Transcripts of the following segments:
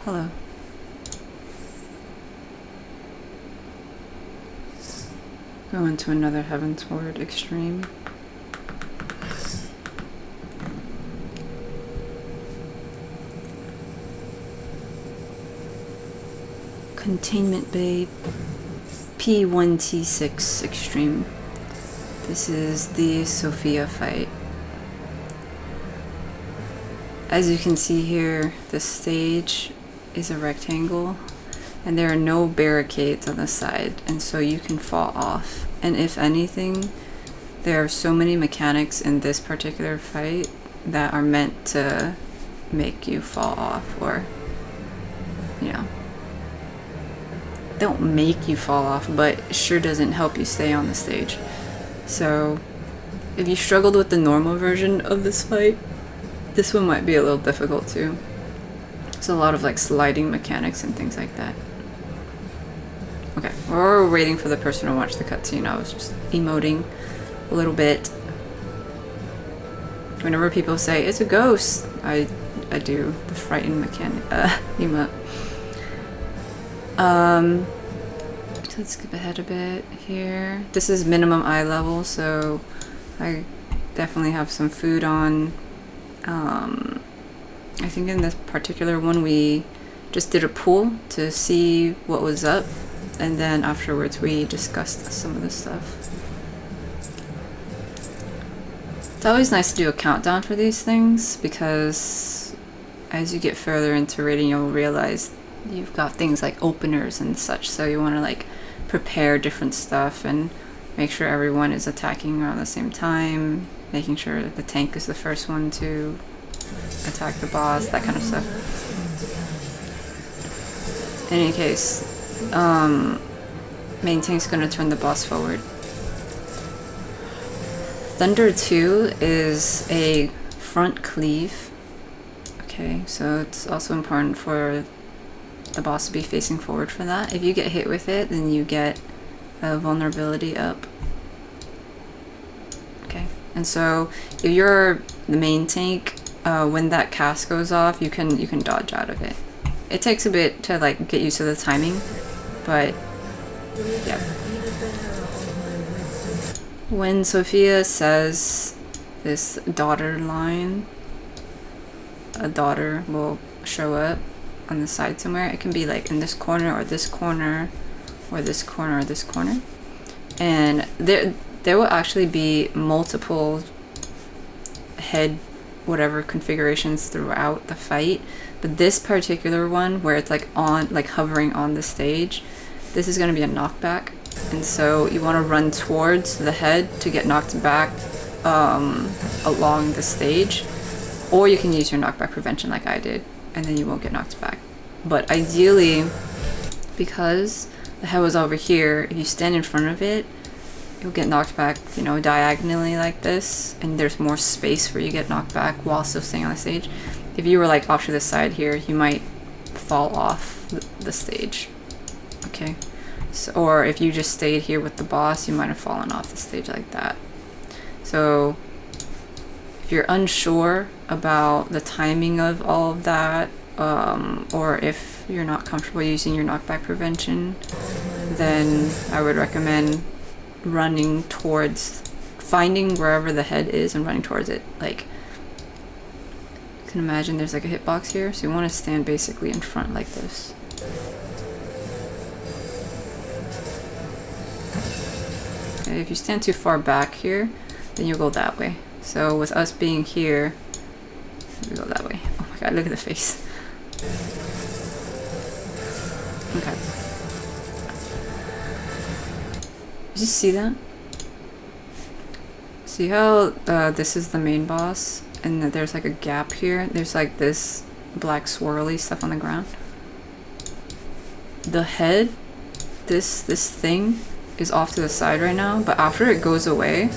hello. Go into another Heavensward extreme. Containment Bay P1T6 extreme. This is the Sophia fight. As you can see here, the stage is a rectangle and there are no barricades on the side, and so you can fall off. And if anything, there are so many mechanics in this particular fight that are meant to make you fall off, or, you know, don't make you fall off, but it sure doesn't help you stay on the stage. So if you struggled with the normal version of this fight, this one might be a little difficult too. There's a lot of like sliding mechanics and things like that. Okay, we're waiting for the person to watch the cutscene. I was just emoting a little bit. Whenever people say it's a ghost, I do the frightened mechanic emote. So let's skip ahead a bit here. This is minimum eye level, so I definitely have some food on. I think in this particular one we just did a pull to see what was up, and then afterwards we discussed some of the stuff. It's always nice to do a countdown for these things, because as you get further into raiding you'll realize you've got things like openers and such, so you want to like prepare different stuff and make sure everyone is attacking around the same time, making sure that the tank is the first one to attack the boss, that kind of stuff. In any case, main tank's gonna turn the boss forward. Thunder 2 is a front cleave. Okay, so it's also important for the boss to be facing forward for that. If you get hit with it, then you get a vulnerability up. Okay, and so if you're the main tank, when that cast goes off, you can dodge out of it. It takes a bit to like get used to the timing, but yeah. When Sophia says this daughter line, a daughter will show up on the side somewhere. It can be like in this corner or this corner or this corner or this corner, and there will actually be multiple head whatever configurations throughout the fight, but this particular one where it's like on, like hovering on the stage, this is going to be a knockback, and so you want to run towards the head to get knocked back along the stage, or you can use your knockback prevention like I did, and then you won't get knocked back. But ideally, because the head was over here, if you stand in front of it, you'll get knocked back, you know, diagonally like this, and there's more space where you get knocked back while still staying on the stage. If you were like off to the side here, you might fall off the stage. Okay, so, or if you just stayed here with the boss, you might have fallen off the stage like that. So if you're unsure about the timing of all of that, or if you're not comfortable using your knockback prevention, then I would recommend running towards, finding wherever the head is and running towards it. Like, you can imagine there's like a hitbox here, so you want to stand basically in front like this. Okay, if you stand too far back here, then you'll go that way. So with us being here, we go that way. Oh my god, look at the face. Okay. Did you see that? See how this is the main boss, and that there's like a gap here? There's like this black swirly stuff on the ground. The head, this thing, is off to the side right now, but after it goes away,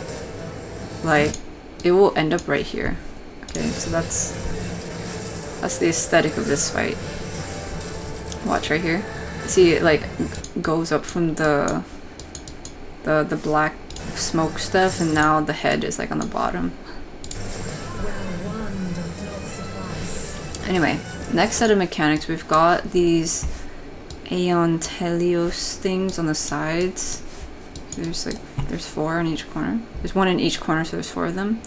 like, it will end up right here. Okay, so that's the aesthetic of this fight. Watch right here. See, it like goes up from the black smoke stuff, and now the head is like on the bottom. Anyway, Next set of mechanics, we've got these Aeon Telios things on the sides. There's 4 in each corner. There's 1 in each corner, so there's 4 of them.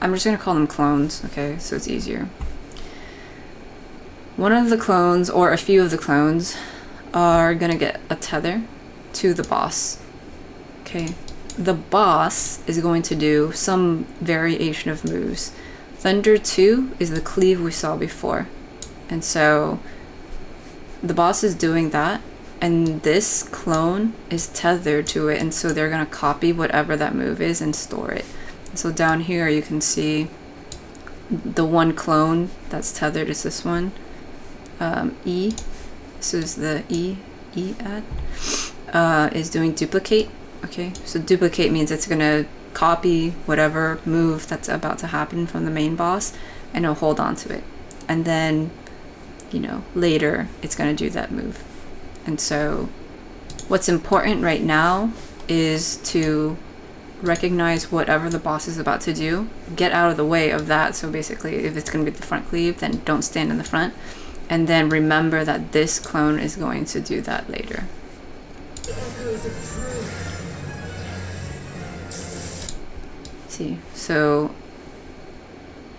I'm just gonna call them clones, okay, so it's easier. One of the clones, or a few of the clones, are gonna get a tether to the boss. Okay, the boss is going to do some variation of moves. Thunder 2 is the cleave we saw before. And so the boss is doing that, and this clone is tethered to it, and so they're gonna copy whatever that move is and store it. So down here you can see the one clone that's tethered is this one. E. This is the E ad. Is doing duplicate. Okay, so duplicate means it's gonna copy whatever move that's about to happen from the main boss, and it'll hold on to it. And then, you know, later it's gonna do that move. And so what's important right now is to recognize whatever the boss is about to do, get out of the way of that. So basically, if it's gonna be the front cleave, then don't stand in the front. And then remember that this clone is going to do that later. See, so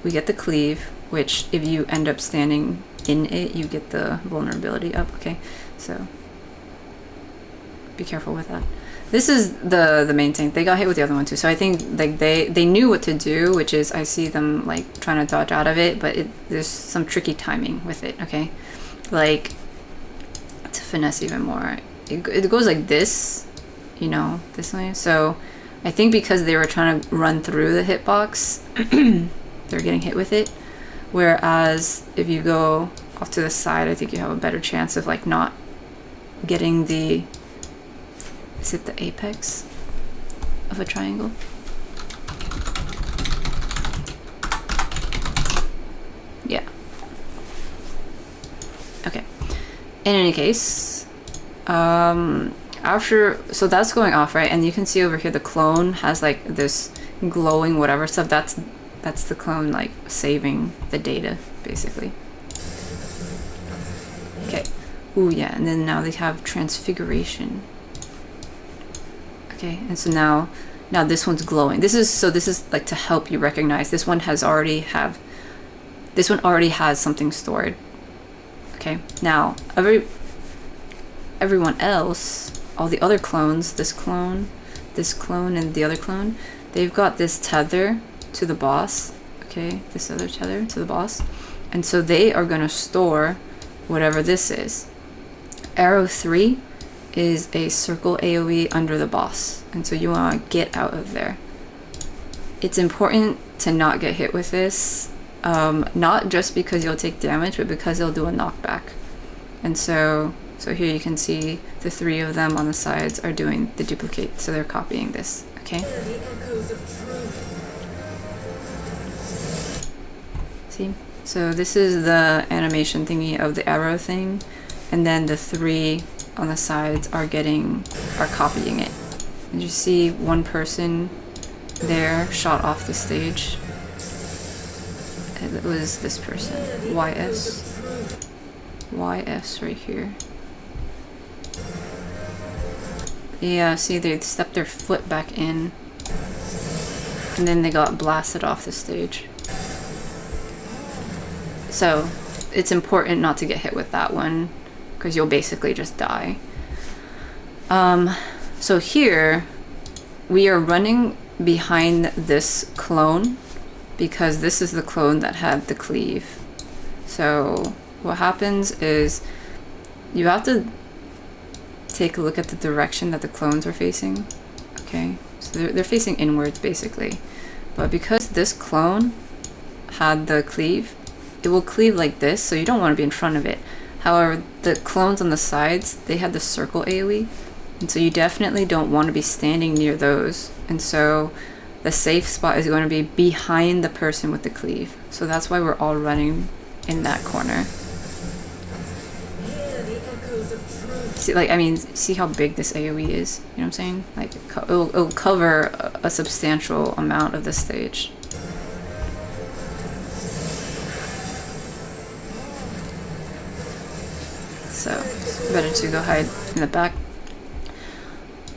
we get the cleave, which if you end up standing in it, you get the vulnerability up. Okay, so be careful with that. This is the main thing. They got hit with the other one too, so I think like they knew what to do, which is I see them like trying to dodge out of it, but there's some tricky timing with it. Okay, like to finesse even more, it goes like this, you know, this way. So I think because they were trying to run through the hitbox, they're getting hit with it. Whereas if you go off to the side, I think you have a better chance of like not getting the, is it the apex of a triangle? Yeah. Okay. In any case, so that's going off, right? And you can see over here the clone has like this glowing whatever stuff. That's the clone like saving the data, basically. Okay. Ooh, yeah, and then now they have transfiguration. Okay, and so now this one's glowing. This is like to help you recognize this one already has something stored. Okay, now everyone else, all the other clones, this clone, and the other clone, they've got this tether to the boss. Okay, this other tether to the boss, and so they are gonna store whatever this is. Arrow 3 is a circle AoE under the boss, and so you want to get out of there. It's important to not get hit with this, not just because you'll take damage, but because it'll do a knockback. And so here you can see the 3 of them on the sides are doing the duplicate, so they're copying this. Okay. See? So this is the animation thingy of the arrow thing, and then the 3 on the sides are copying it. And you see one person there shot off the stage. It was this person, YS right here. Yeah, see, they stepped their foot back in, and then they got blasted off the stage. So it's important not to get hit with that one, because you'll basically just die. So here we are running behind this clone because this is the clone that had the cleave. So what happens is you have to take a look at the direction that the clones are facing. Okay, so they're facing inwards basically, but because this clone had the cleave, it will cleave like this, so you don't want to be in front of it. However, the clones on the sides, they had the circle AoE, and so you definitely don't want to be standing near those. And so the safe spot is going to be behind the person with the cleave. So that's why we're all running in that corner. See, like, I mean, see how big this AoE is? You know what I'm saying? Like, it'll cover a substantial amount of the stage. so better to go hide in the back.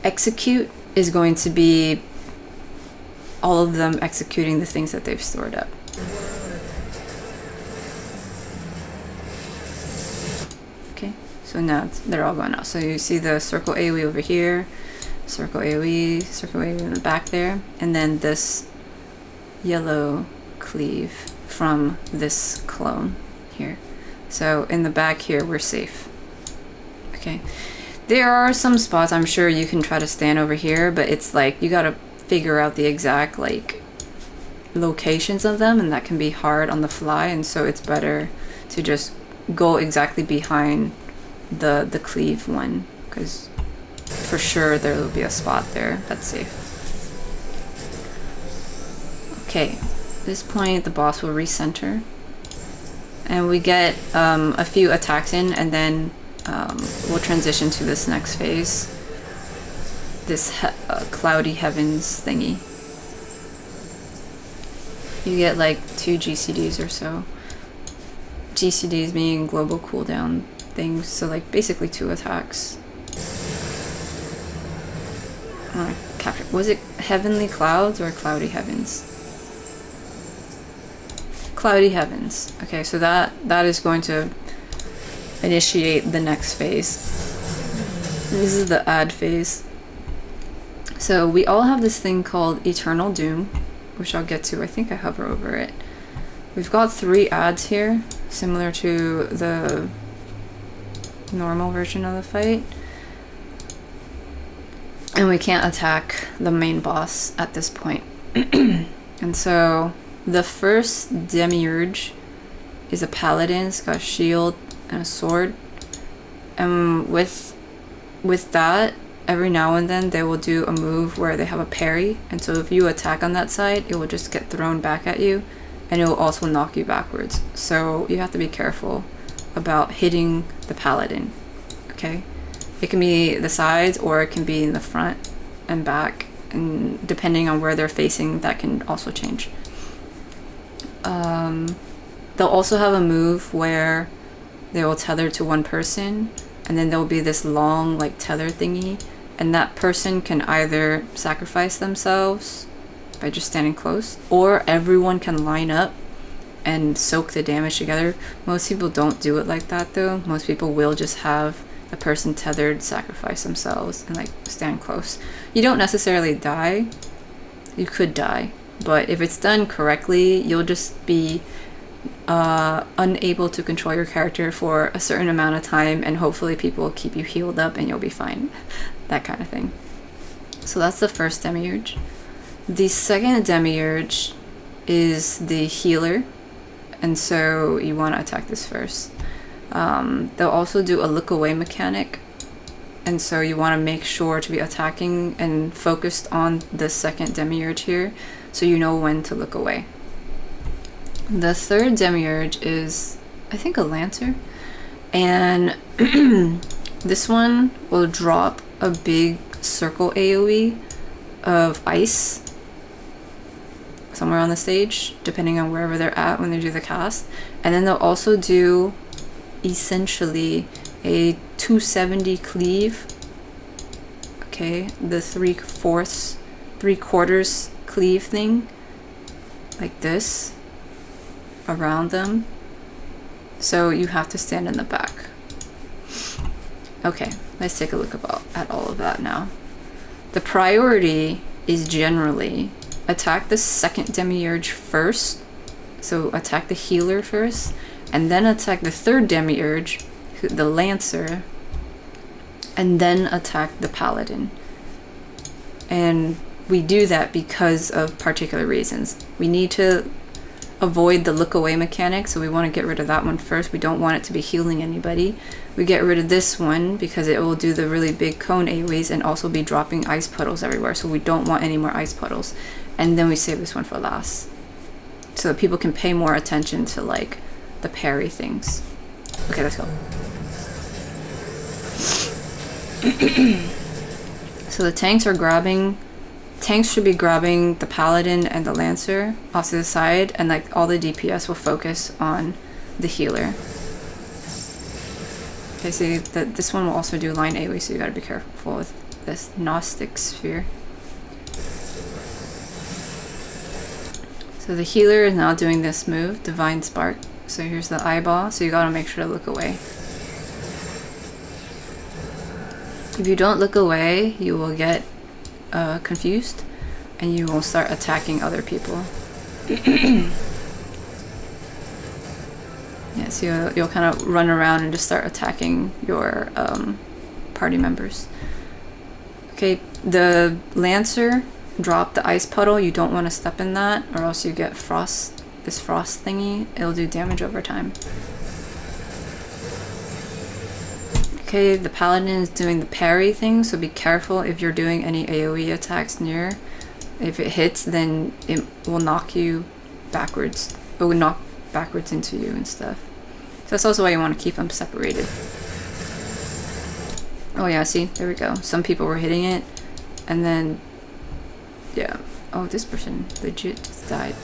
Execute is going to be all of them executing the things that they've stored up. Okay, so now they're all going out. So you see the circle AoE over here, circle AoE in the back there, and then this yellow cleave from this clone here. So in the back here, we're safe. Okay. There are some spots I'm sure you can try to stand over here, but it's like you gotta figure out the exact like locations of them, and that can be hard on the fly, and so it's better to just go exactly behind the cleave one, because for sure there will be a spot there that's safe. Okay, at this point the boss will recenter, and we get a few attacks in, and then we'll transition to this next phase, this cloudy heavens thingy. You get like 2 GCDs or so. GCDs being global cooldown things, so like basically 2 attacks. Capture. Was it heavenly clouds or cloudy heavens? Cloudy heavens. Okay, so that is going to initiate the next phase. This is the add phase. So we all have this thing called Eternal Doom, which I'll get to. I think I hover over it. We've got 3 adds here, similar to the normal version of the fight. And we can't attack the main boss at this point. And so the first demiurge is a paladin. It's got a shield and a sword, and with that, every now and then they will do a move where they have a parry, and so if you attack on that side, it will just get thrown back at you, and it will also knock you backwards. So you have to be careful about hitting the paladin. Okay, it can be the sides or it can be in the front and back, and depending on where they're facing, that can also change. They'll also have a move where they will tether to one person, and then there will be this long like tether thingy, and that person can either sacrifice themselves by just standing close, or everyone can line up and soak the damage together. Most people don't do it like that though. Most people will just have the person tethered sacrifice themselves and like stand close. You don't necessarily die. You could die, but if it's done correctly, you'll just be unable to control your character for a certain amount of time, and hopefully people will keep you healed up and you'll be fine. That kind of thing. So that's the first demiurge. The second demiurge is the healer, and so you want to attack this first. They'll also do a look away mechanic, and so you want to make sure to be attacking and focused on the second demiurge here, so you know when to look away. The third demiurge is, I think, a lancer, and this one will drop a big circle AoE of ice somewhere on the stage, depending on wherever they're at when they do the cast. And then they'll also do essentially a 270 cleave. Okay, the 3/4 cleave thing, like this, around them. So you have to stand in the back. Okay, let's take a look at all of that now. The priority is generally attack the second demiurge first, so attack the healer first, and then attack the third demiurge, the lancer, and then attack the paladin. And we do that because of particular reasons. We need to avoid the look away mechanic, so we want to get rid of that one first. We don't want it to be healing anybody. We get rid of this one because it will do the really big cone AoEs and also be dropping ice puddles everywhere, so we don't want any more ice puddles. And then we save this one for last, so that people can pay more attention to like the parry things. Okay, let's go. So the tanks should be grabbing the paladin and the lancer off to the side, and like all the DPS will focus on the healer. Okay, see that this one will also do line AoE, so you gotta be careful with this Gnostic Sphere. So the healer is now doing this move, Divine Spark. So here's the eyeball, so you gotta make sure to look away. If you don't look away, you will get confused and you will start attacking other people. Yeah, so you'll kind of run around and just start attacking your party members. Okay, the Lancer dropped the ice puddle. You don't want to step in that or else you get frost, this frost thingy. It'll do damage over time. Okay, the Paladin is doing the parry thing, so be careful if you're doing any AoE attacks near. If it hits, then it will knock you backwards. It will knock backwards into you and stuff. So that's also why you want to keep them separated. Oh yeah, see, there we go. Some people were hitting it, and then, yeah. Oh, this person legit just died.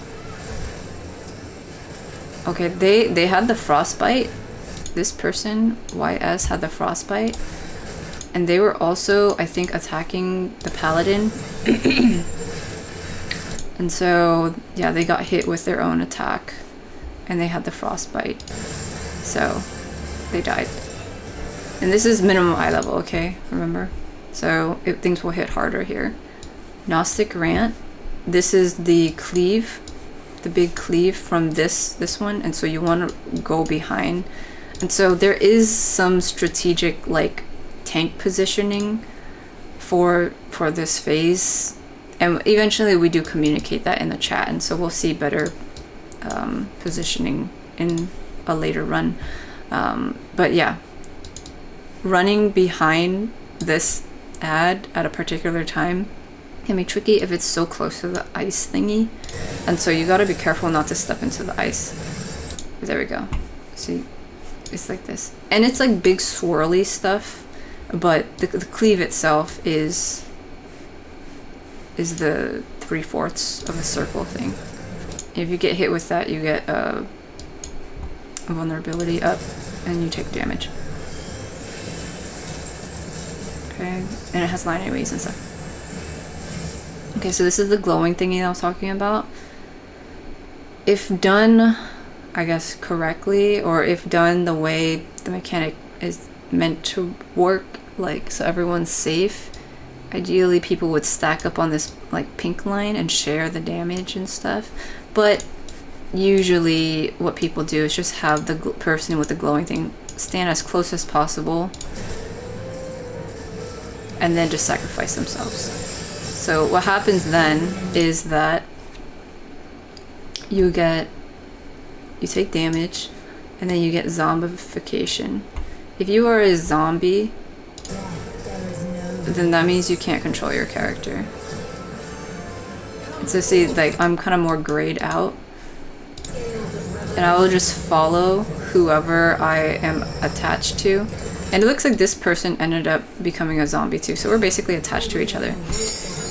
Okay, they had the frostbite. This person, YS, had the frostbite. And they were also, I think, attacking the Paladin. And so, yeah, they got hit with their own attack. And they had the frostbite. So, they died. And this is minimum eye level, okay? Remember? So, things will hit harder here. Gnostic Rant. This is the cleave. The big cleave from this one. And so you want to go behind. And so there is some strategic, like, tank positioning for this phase. And eventually we do communicate that in the chat. And so we'll see better positioning in a later run. But yeah, running behind this ad at a particular time can be tricky if it's so close to the ice thingy. And so you gotta be careful not to step into the ice. There we go. See, it's like this. And it's like big swirly stuff, but the cleave itself is the 3/4 of a circle thing. If you get hit with that, you get a vulnerability up and you take damage. Okay, and it has line AoEs and stuff. Okay, so this is the glowing thingy that I was talking about. If done, I guess, correctly, or if done the way the mechanic is meant to work, like so everyone's safe, ideally people would stack up on this like pink line and share the damage and stuff. But usually what people do is just have the person with the glowing thing stand as close as possible and then just sacrifice themselves. So what happens then is that you take damage and then you get zombification. If you are a zombie, then that means you can't control your character. And so see, like, I'm kind of more grayed out. And I will just follow whoever I am attached to. And it looks like this person ended up becoming a zombie too. So we're basically attached to each other.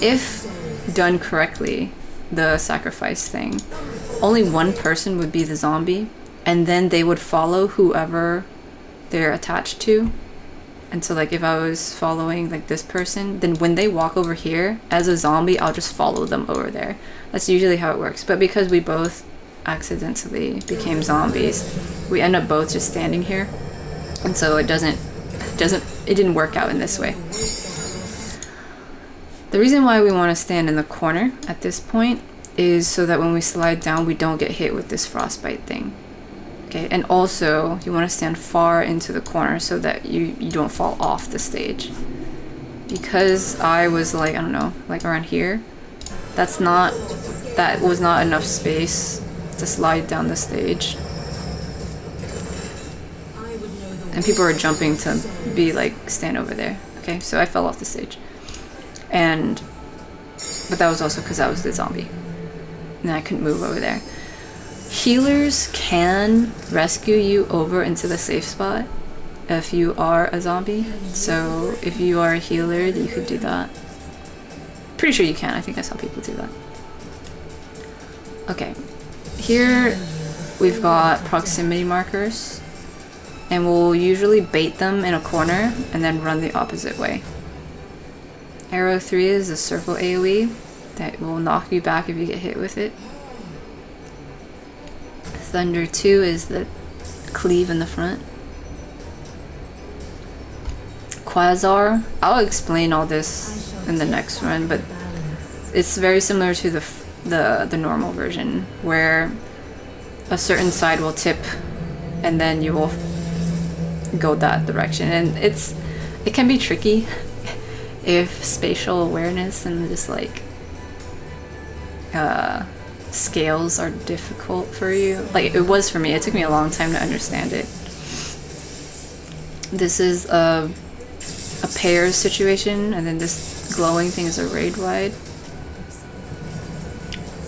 If done correctly, the sacrifice thing, only one person would be the zombie. And then they would follow whoever they're attached to. And so like if I was following like this person, then when they walk over here as a zombie, I'll just follow them over there. That's usually how it works. But because we both accidentally became zombies, we end up both just standing here. And so it didn't work out in this way. The reason why we want to stand in the corner at this point is so that when we slide down, we don't get hit with this frostbite thing. Okay, and also you want to stand far into the corner so that you don't fall off the stage. Because I was like, I don't know, like around here, that was not enough space to slide down the stage. And people were jumping to be like, stand over there. Okay, so I fell off the stage. But that was also because I was the zombie. And I couldn't move over there. Healers can rescue you over into the safe spot if you are a zombie. So if you are a healer, you could do that. Pretty sure you can. I think I saw people do that. Okay. Here we've got proximity markers. and we'll usually bait them in a corner and then run the opposite way. Arrow 3 is a circle AoE that will knock you back if you get hit with it. Thunder 2 is the cleave in the front. Quasar, I'll explain all this in the next run, but it's very similar to the normal version, where a certain side will tip and then you will go that direction, and it can be tricky if spatial awareness and just like scales are difficult for you. Like it was for me. It took me a long time to understand it. This is a pairs situation, and then this glowing thing is a raid wide.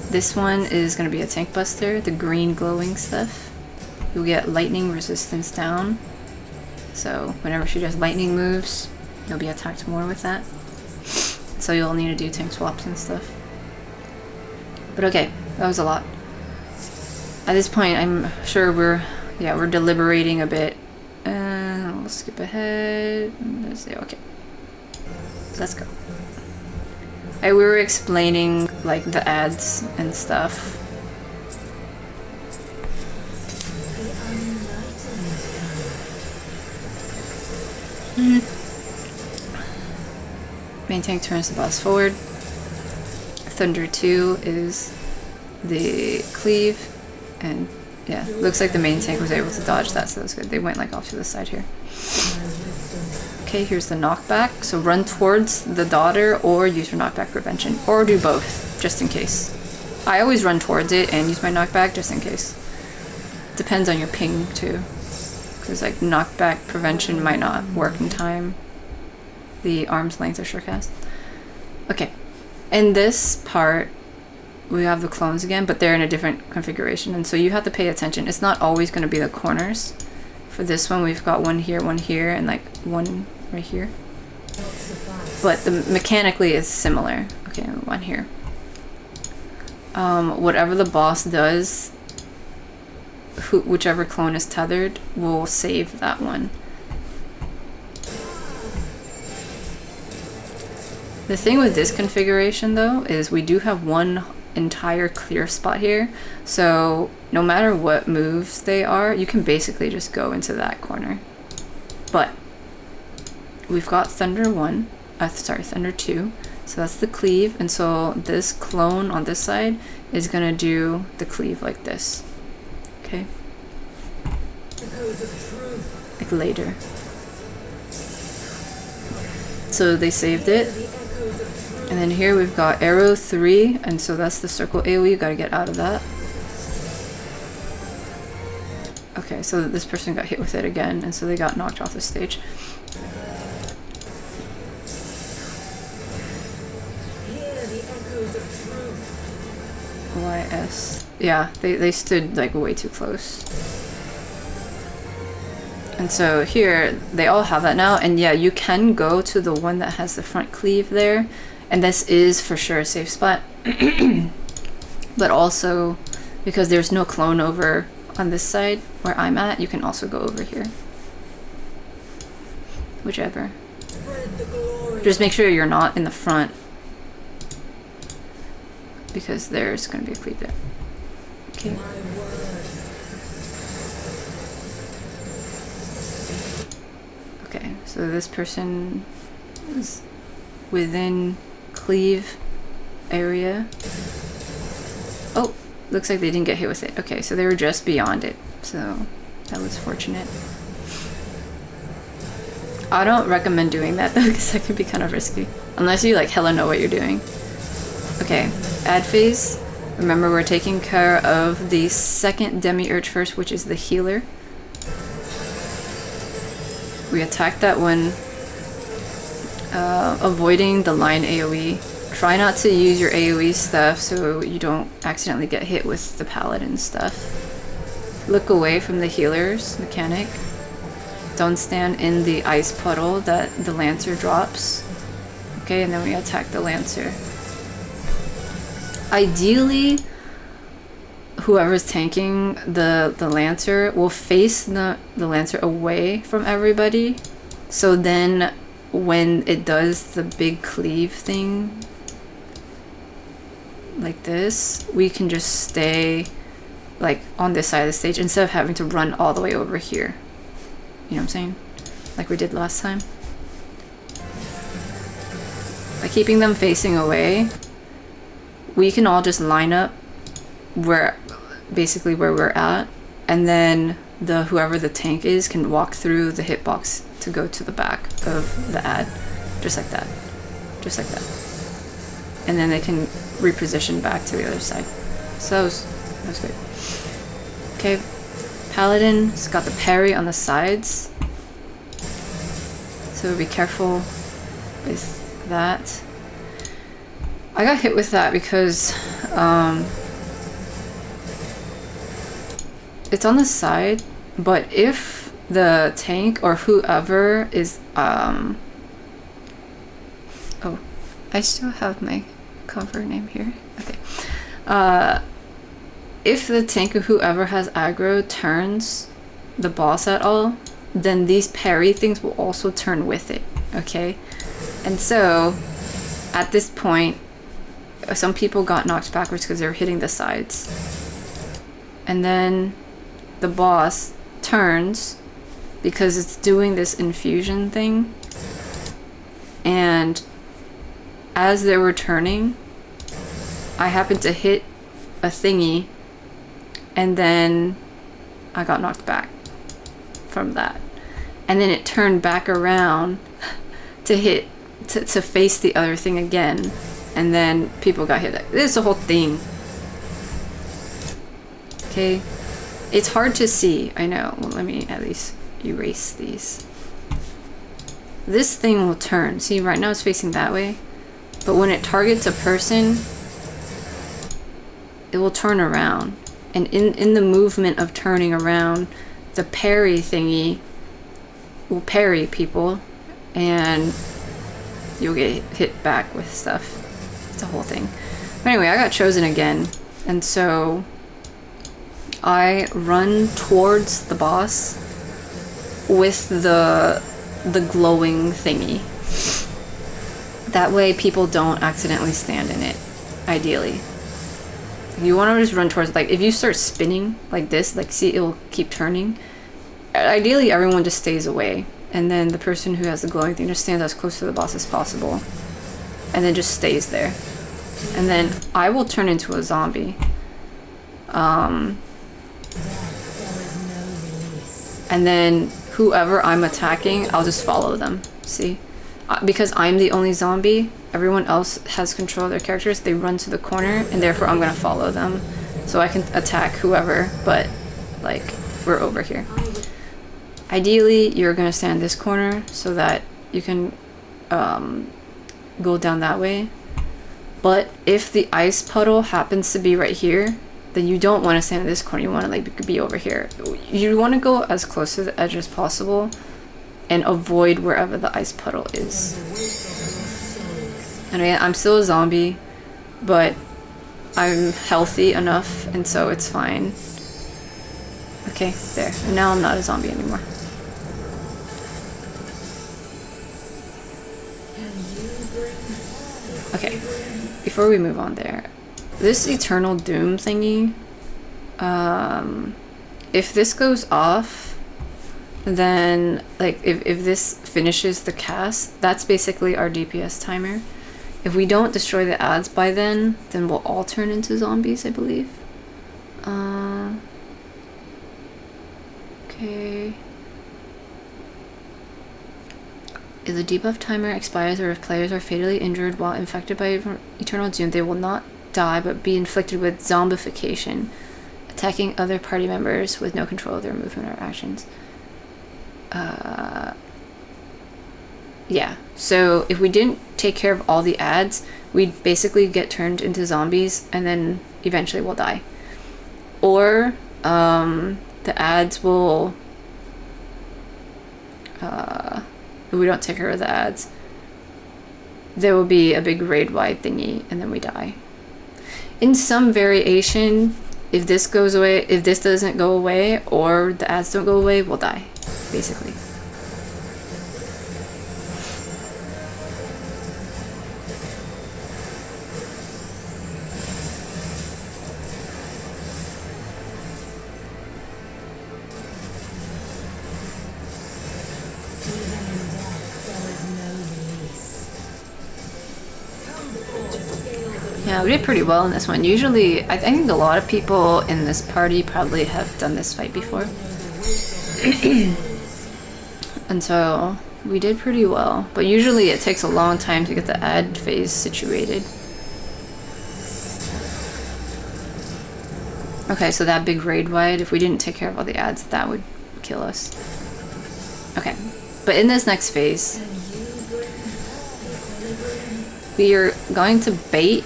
This one is going to be a tank buster, the green glowing stuff. You'll get lightning resistance down, so whenever she does lightning moves, you'll be attacked more with that. So you'll need to do tank swaps and stuff. But okay, that was a lot. At this point, I'm sure we're deliberating a bit. We'll skip ahead. Let's see, okay. Let's go. We were explaining like the ads and stuff. Main tank turns the boss forward. Thunder 2 is the cleave, and yeah, looks like the main tank was able to dodge that, so that's good. They went like off to the side here. Okay, here's the knockback. So run towards the daughter or use your knockback prevention, or do both, just in case. I always run towards it and use my knockback just in case. Depends on your ping too, because like knockback prevention might not work in time. The arm's length of surecast. Okay, in this part we have the clones again, but they're in a different configuration, and so you have to pay attention. It's not always going to be the corners. For this one, we've got one here, and like one right here. But mechanically it's similar. Okay, one here. Whatever the boss does, whichever clone is tethered will save that one. The thing with this configuration though is we do have one entire clear spot here, so no matter what moves they are, you can basically just go into that corner. But we've got Thunder 2, so that's the cleave, and so this clone on this side is gonna do the cleave like this. Okay, like later. So they saved it. And then here we've got arrow 3, and so that's the circle AoE, you gotta get out of that. Okay, so this person got hit with it again, and so they got knocked off the stage. YS. Yeah, they stood like way too close. And so here, they all have that now, and yeah, you can go to the one that has the front cleave there. And this is for sure a safe spot. But also, because there's no clone over on this side where I'm at, you can also go over here. Whichever. Just make sure you're not in the front, because there's going to be a cleave there. Okay. Okay, so this person is within cleave area. Oh, looks like they didn't get hit with it. Okay, so they were just beyond it, so that was fortunate. I don't recommend doing that though, because that can be kind of risky, unless you like hella know what you're doing. Okay, ad phase. Remember, we're taking care of the second demiurge first, which is the healer. We attack that one, avoiding the line AoE. Try not to use your AoE stuff so you don't accidentally get hit with the paladin stuff. Look away from the healer's mechanic. Don't stand in the ice puddle that the Lancer drops. Okay, and then we attack the Lancer. Ideally, whoever's tanking the Lancer will face the Lancer away from everybody. So then when it does the big cleave thing like this, we can just stay like on this side of the stage instead of having to run all the way over here. You know what I'm saying? Like we did last time. By keeping them facing away, we can all just line up where basically where we're at, and then whoever the tank is can walk through the hitbox to go to the back of the ad, just like that, just like that, and then they can reposition back to the other side. So that was good. Okay, Paladin's got the parry on the sides, so be careful with that. I got hit with that because it's on the side, but if the tank or whoever is oh, I still have my cover name here. Okay. If the tank or whoever has aggro turns the boss at all, then these parry things will also turn with it, okay? And so at this point, some people got knocked backwards because they were hitting the sides. And then the boss turns because it's doing this infusion thing. And as they were turning, I happened to hit a thingy, and then I got knocked back from that. And then it turned back around to hit, to face the other thing again. And then people got hit. This is the whole thing. Okay. It's hard to see, I know. Well, let me at least erase these. This thing will turn. See, right now it's facing that way. But when it targets a person, it will turn around. And in the movement of turning around, the parry thingy will parry people. And you'll get hit back with stuff. It's a whole thing. But anyway, I got chosen again. And so I run towards the boss with the glowing thingy. That way people don't accidentally stand in it, ideally. You want to just run towards, like, if you start spinning like this, like, see, it'll keep turning. Ideally, everyone just stays away. And then the person who has the glowing thing just stands as close to the boss as possible. And then just stays there. And then I will turn into a zombie. And then whoever I'm attacking, I'll just follow them. See? Because I'm the only zombie, everyone else has control of their characters. They run to the corner, and therefore I'm going to follow them. So I can attack whoever, but, like, we're over here. Ideally, you're going to stand in this corner so that you can go down that way. But if the ice puddle happens to be right here, then you don't want to stand in this corner. You want to, like, be over here. You want to go as close to the edge as possible and avoid wherever the ice puddle is. Anyway, I'm still a zombie, but I'm healthy enough, and so it's fine. Okay, there. And now I'm not a zombie anymore. Okay, before we move on there, this Eternal Doom thingy, if this goes off, then, like, if this finishes the cast, that's basically our DPS timer. If we don't destroy the ads by then we'll all turn into zombies, I believe. Okay. If the debuff timer expires or if players are fatally injured while infected by Eternal Doom, they will not die but be inflicted with zombification, attacking other party members with no control of their movement or actions. Yeah, so if we didn't take care of all the ads, we'd basically get turned into zombies and then eventually we'll die. Or the ads will, if we don't take care of the ads, there will be a big raid-wide thingy and then we die. In some variation, if this goes away, if this doesn't go away, or the ads don't go away, we'll die, basically. Yeah, we did pretty well in this one. Usually, I think a lot of people in this party probably have done this fight before. And so, we did pretty well. But usually it takes a long time to get the ad phase situated. Okay, so that big raid wide, if we didn't take care of all the ads, that would kill us. Okay, but in this next phase, we are going to bait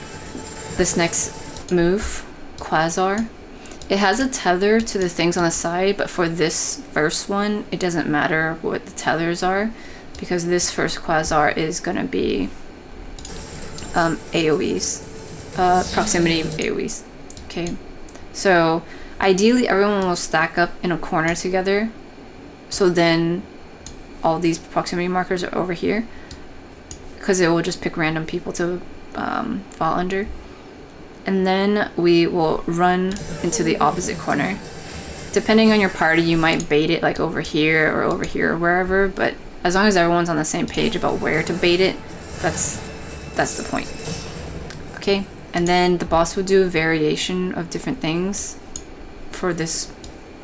this next move, Quasar. It has a tether to the things on the side, but for this first one, it doesn't matter what the tethers are, because this first Quasar is gonna be AoEs, proximity AoEs. Okay, so ideally everyone will stack up in a corner together, so then all these proximity markers are over here, because it will just pick random people to fall under. And then we will run into the opposite corner. Depending on your party, you might bait it like over here or wherever, but as long as everyone's on the same page about where to bait it, that's the point. Okay, and then the boss will do a variation of different things. For this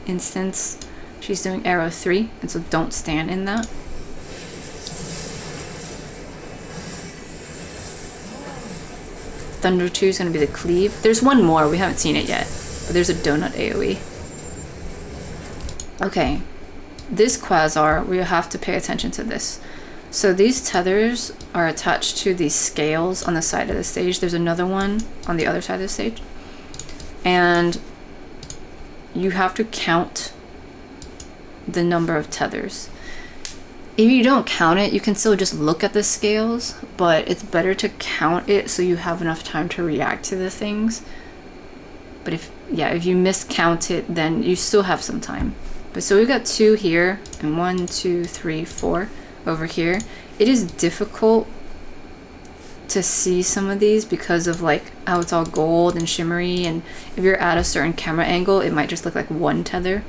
instance, she's doing arrow 3, and so don't stand in that. Thunder 2 is going to be the cleave. There's one more, we haven't seen it yet, but there's a donut AoE. Okay, this Quasar, we have to pay attention to this. So these tethers are attached to these scales on the side of the stage. There's another one on the other side of the stage. And you have to count the number of tethers. If you don't count it, you can still just look at the scales, but it's better to count it so you have enough time to react to the things. But if you miscount it, then you still have some time. But so we've got 2 here, and 1, 2, 3, 4 over here. It is difficult to see some of these because of like how it's all gold and shimmery, and if you're at a certain camera angle, it might just look like one tether.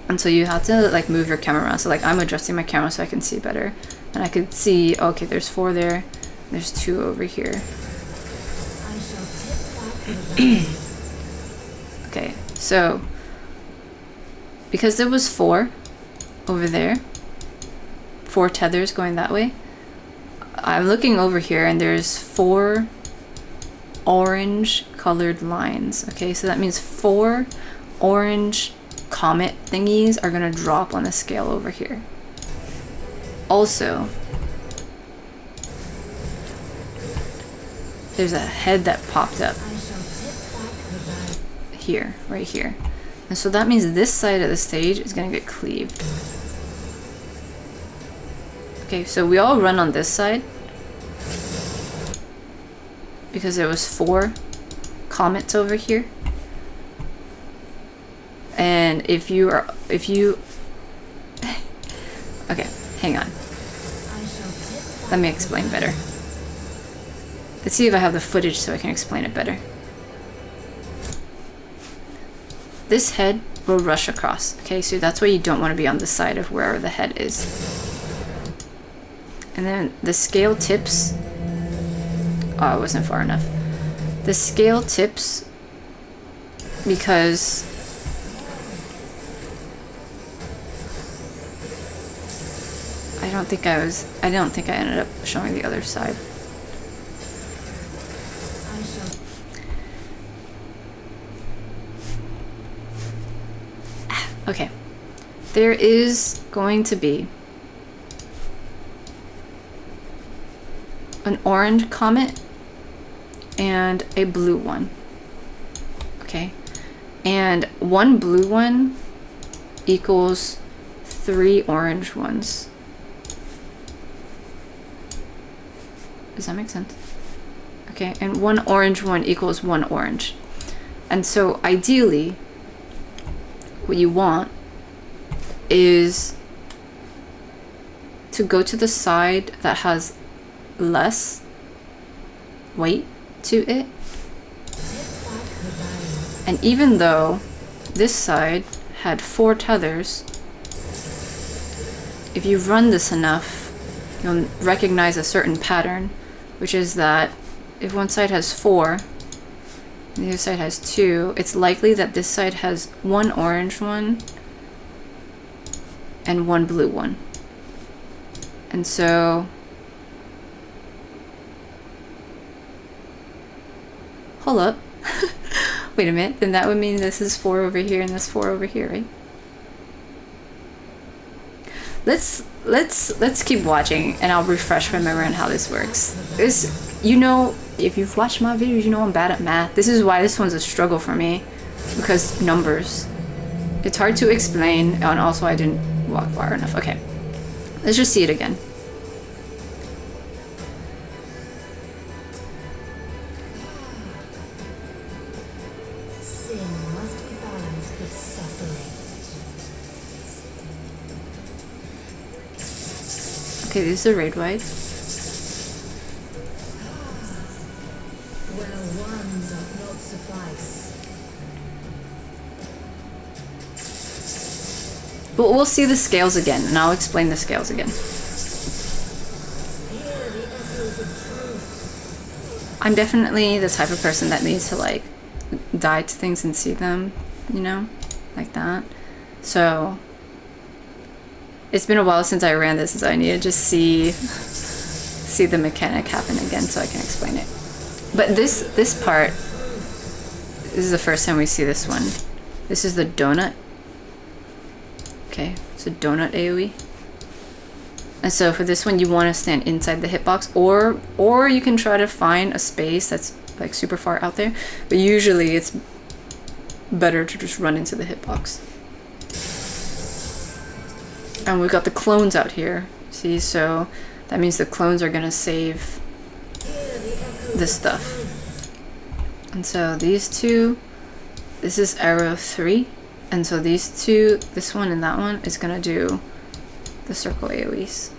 And so you have to like move your camera around. So like I'm adjusting my camera so I can see better. And I could see, okay, there's 4 there. There's 2 over here. Okay, so because there was 4 over there, 4 tethers going that way, I'm looking over here and there's 4 orange colored lines. Okay, so that means 4 orange comet thingies are gonna drop on the scale over here. Also, there's a head that popped up here, right here. And so that means this side of the stage is gonna get cleaved. Okay, so we all run on this side because there was 4 comets over here. And if you okay, hang on. Let me explain better. Let's see if I have the footage so I can explain it better. This head will rush across. Okay, so that's why you don't want to be on the side of wherever the head is. And then the scale tips. Oh, it wasn't far enough. The scale tips because I don't think I ended up showing the other side. Okay. There is going to be an orange comet and a blue one. Okay. And 1 blue one equals 3 orange ones. Does that make sense? Okay, and 1 orange one equals 1 orange. And so ideally, what you want is to go to the side that has less weight to it. And even though this side had 4 tethers, if you run this enough, you'll recognize a certain pattern, which is that if one side has 4 and the other side has 2, it's likely that this side has 1 orange one and 1 blue one. And so hold up. Wait a minute, then that would mean this is 4 over here and this 4 over here, right? Let's keep watching and I'll refresh my memory on how this works. You know, if you've watched my videos, you know I'm bad at math. This is why this one's a struggle for me, because numbers. It's hard to explain, and also I didn't walk far enough. Okay, let's just see it again. Okay, this is a raid wide. But we'll see the scales again, and I'll explain the scales again. I'm definitely the type of person that needs to like die to things and see them, you know, like that. So it's been a while since I ran this, so I need to just see the mechanic happen again so I can explain it. But this part, this is the first time we see this one. This is the donut. Okay, it's a donut AoE. And so for this one, you want to stand inside the hitbox, or you can try to find a space that's like super far out there. But usually it's better to just run into the hitbox. And we've got the clones out here. See, so that means the clones are gonna save this stuff. And so these two, this is arrow 3. And so these two, this one and that one, is gonna do the circle AoEs.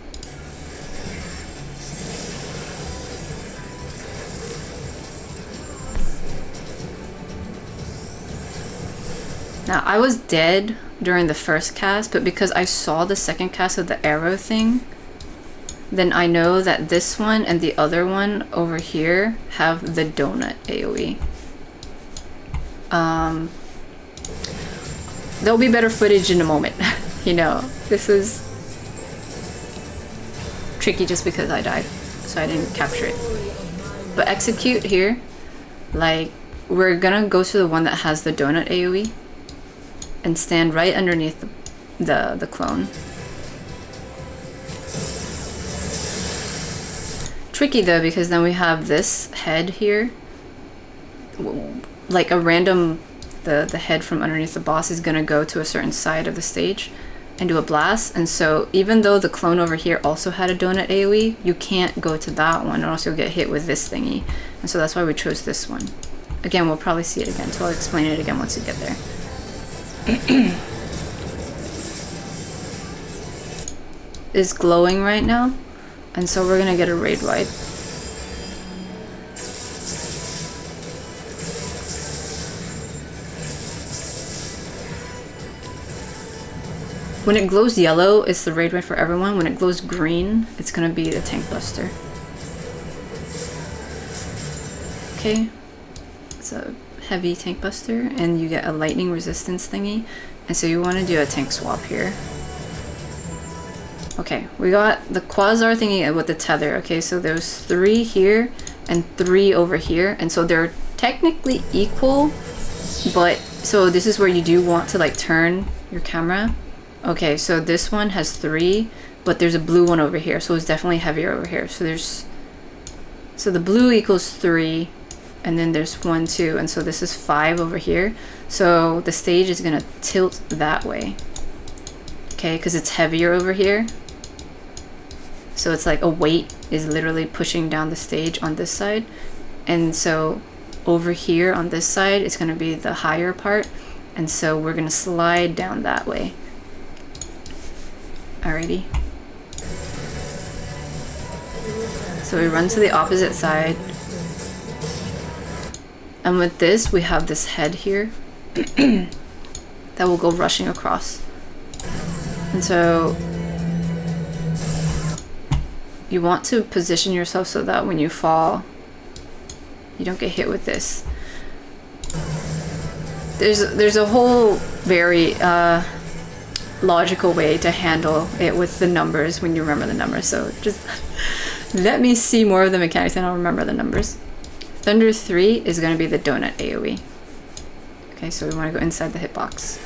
Now, I was dead during the first cast, but because I saw the second cast of the arrow thing, then I know that this one and the other one over here have the donut AoE. There'll be better footage in a moment. You know, this is tricky just because I died, so I didn't capture it. But execute here, like, we're gonna go to the one that has the donut AoE and stand right underneath the clone. Tricky though, because then we have this head here, like a random, the head from underneath the boss is gonna go to a certain side of the stage and do a blast. And so even though the clone over here also had a donut AoE, you can't go to that one or else you'll get hit with this thingy. And so that's why we chose this one. Again, we'll probably see it again, so I'll explain it again once we get there. Is glowing right now, and so we're gonna get a raid wide. When it glows yellow, it's the raid wide for everyone. When it glows green, it's gonna be the tank buster. Okay, it's a heavy tank buster, and you get a lightning resistance thingy, and so you want to do a tank swap here. Okay, we got the quasar thingy with the tether. Okay, so there's 3 here and 3 over here, and so they're technically equal, but so this is where you do want to like turn your camera. Okay, so this one has 3, but there's a blue one over here, so it's definitely heavier over here. So the blue equals 3, and then there's 1, 2, and so this is 5 over here. So the stage is gonna tilt that way, okay, because it's heavier over here. So it's like a weight is literally pushing down the stage on this side, and so over here on this side is going to be the higher part, and so we're going to slide down that way. Alrighty. So we run to the opposite side, and with this we have this head here that will go rushing across. And so you want to position yourself so that when you fall, you don't get hit with this. There's a whole very logical way to handle it with the numbers when you remember the numbers. So just let me see more of the mechanics and I'll remember the numbers. Thunder 3 is going to be the donut AoE. Okay, so we want to go inside the hitbox.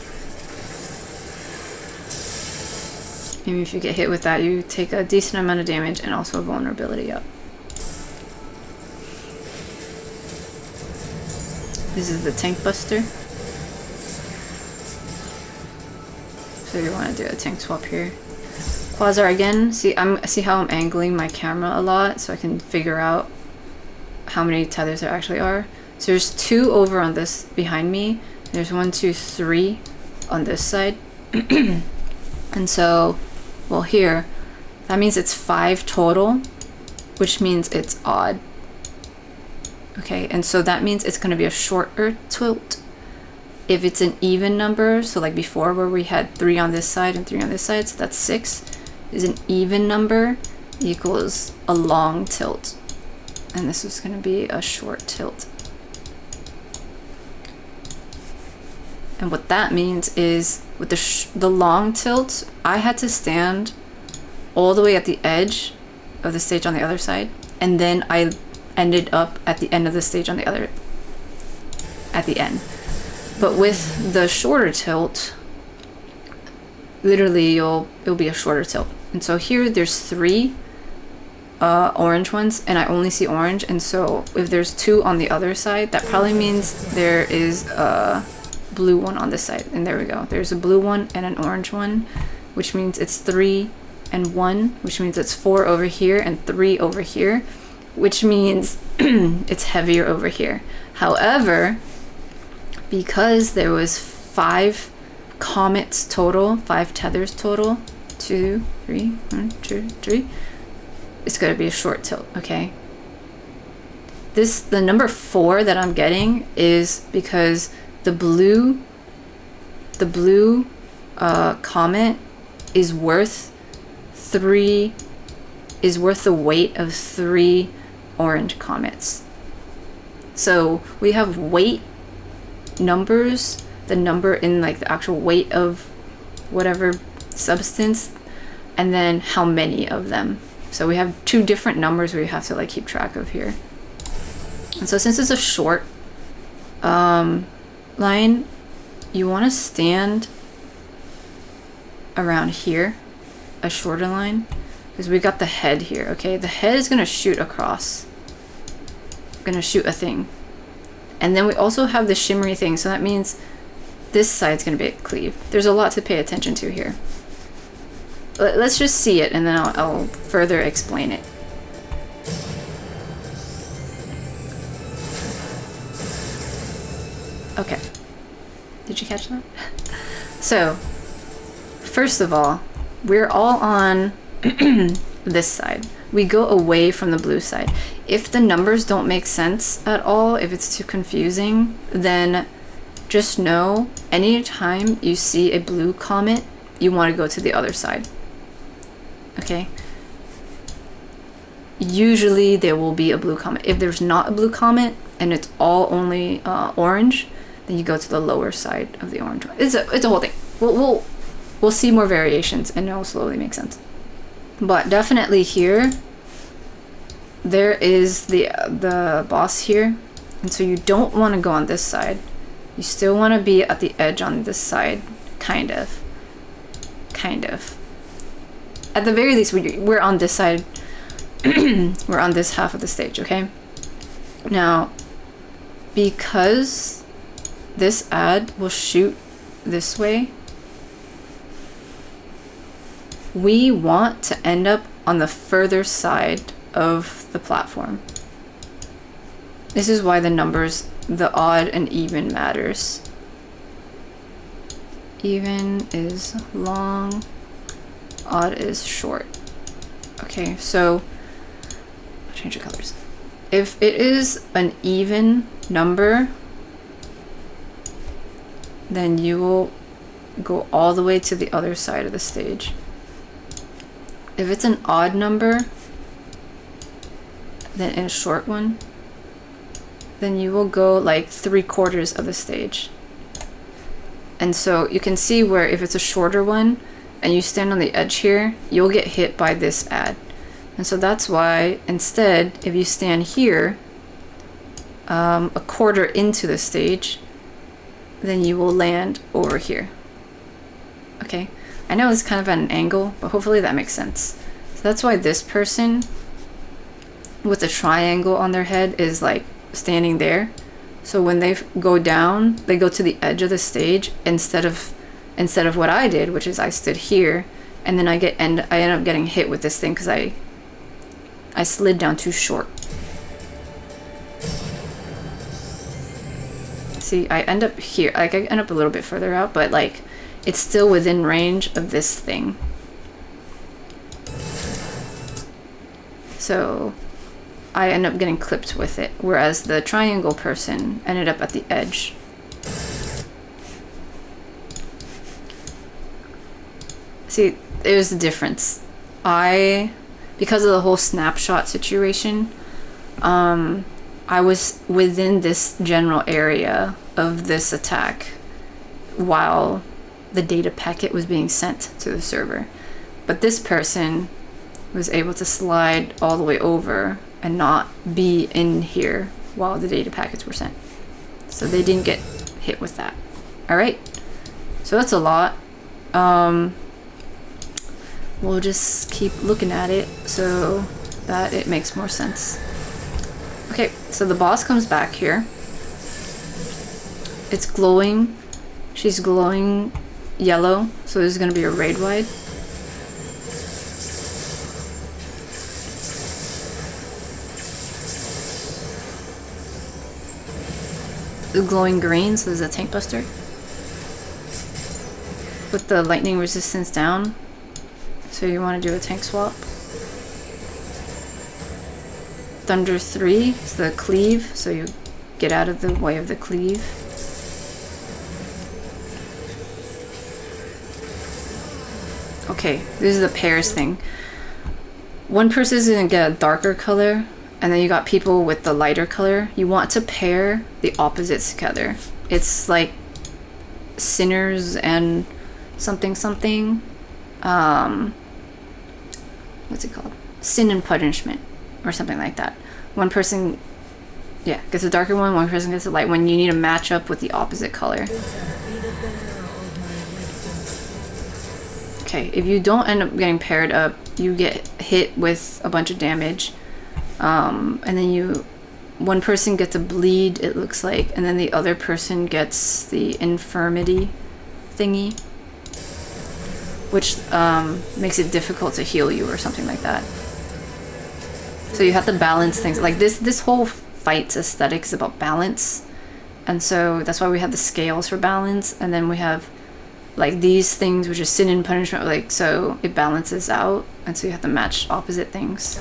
Maybe if you get hit with that, you take a decent amount of damage and also a vulnerability up. This is the tank buster. So you want to do a tank swap here. Quasar again. See how I'm angling my camera a lot so I can figure out how many tethers there actually are. So there's 2 over on this behind me. There's 1, 2, 3 on this side. And so, well, here, that means it's 5 total, which means it's odd. Okay, and so that means it's going to be a shorter tilt. If it's an even number, so like before where we had 3 on this side and 3 on this side, so that's 6, is an even number equals a long tilt. And this is going to be a short tilt. And what that means is with the long tilt, I had to stand all the way at the edge of the stage on the other side, and then I ended up at the end of the stage on the other, at the end. But with the shorter tilt, literally it'll be a shorter tilt. And so here there's 3 orange ones, and I only see orange, and so if there's 2 on the other side, that probably means there is a blue one on this side. And there we go, there's a blue one and an orange one, which means it's 3 and 1, which means it's 4 over here and 3 over here, which means it's heavier over here. However, because there was 5 comets total, 5 tethers total, 2, 3, 1, 2, 3, it's going to be a short tilt. Okay, the number 4 that I'm getting is because the blue comet is worth the weight of 3 orange comets. So we have weight numbers, the number in like the actual weight of whatever substance, and then how many of them. So we have 2 different numbers we have to like keep track of here. And so since it's a short line, you want to stand around here, a shorter line, because we got the head here. Okay, the head is going to shoot across, going to shoot a thing, and then we also have the shimmery thing, so that means this side's going to be cleaved. There's a lot to pay attention to here. Let's just see it, and then I'll further explain it. Okay, did you catch that? So first of all, we're all on this side. We go away from the blue side. If the numbers don't make sense at all, if it's too confusing, then just know anytime you see a blue comet, you want to go to the other side. Okay? Usually there will be a blue comet. If there's not a blue comet and it's all only orange, then you go to the lower side of the orange one. It's a whole thing. We'll see more variations and it'll slowly make sense. But definitely here, there is the boss here, and so you don't want to go on this side. You still want to be at the edge on this side, kind of. At the very least, we're on this side. We're on this half of the stage, okay? Now, because this ad will shoot this way, we want to end up on the further side of the platform. This is why the numbers, the odd and even matters. Even is long, odd is short. Okay, so I'll change the colors. If it is an even number, then you will go all the way to the other side of the stage. If it's an odd number, then in a short one, then you will go like 3/4 of the stage. And so you can see where if it's a shorter one and you stand on the edge here, you'll get hit by this add. And so that's why instead, if you stand here, a 1/4 into the stage, then you will land over here. Okay, I know it's kind of at an angle, but hopefully that makes sense. So that's why this person with a triangle on their head is like standing there. So when they go down, they go to the edge of the stage instead of what I did, which is I stood here, and then I end up getting hit with this thing because I slid down too short. See, I end up here, like I end up a little bit further out, but like it's still within range of this thing. So I end up getting clipped with it, whereas the triangle person ended up at the edge. See, there's a difference. Because of the whole snapshot situation, I was within this general area of this attack while the data packet was being sent to the server. But this person was able to slide all the way over and not be in here while the data packets were sent. So they didn't get hit with that. All right, so that's a lot. We'll just keep looking at it so that it makes more sense. Okay, so the boss comes back here. It's glowing. She's glowing yellow, so this is going to be a raid wide. The glowing green, so there's a tank buster. With the lightning resistance down, so you want to do a tank swap. Thunder 3 is the cleave, so you get out of the way of the cleave. Okay, this is the pairs thing. One person is going to get a darker color, and then you got people with the lighter color. You want to pair the opposites together. It's like sinners and something something. What's it called? Sin and punishment, or something like that. One person, yeah, gets a darker one person gets a light one. You need to match up with the opposite color. Okay, if you don't end up getting paired up, you get hit with a bunch of damage. And then one person gets a bleed, it looks like, and then the other person gets the infirmity thingy, which makes it difficult to heal you or something like that. So you have to balance things. Like this whole fight's aesthetic is about balance, and so that's why we have the scales for balance, and then we have like these things, which is sin and punishment, like, so it balances out, and so you have to match opposite things.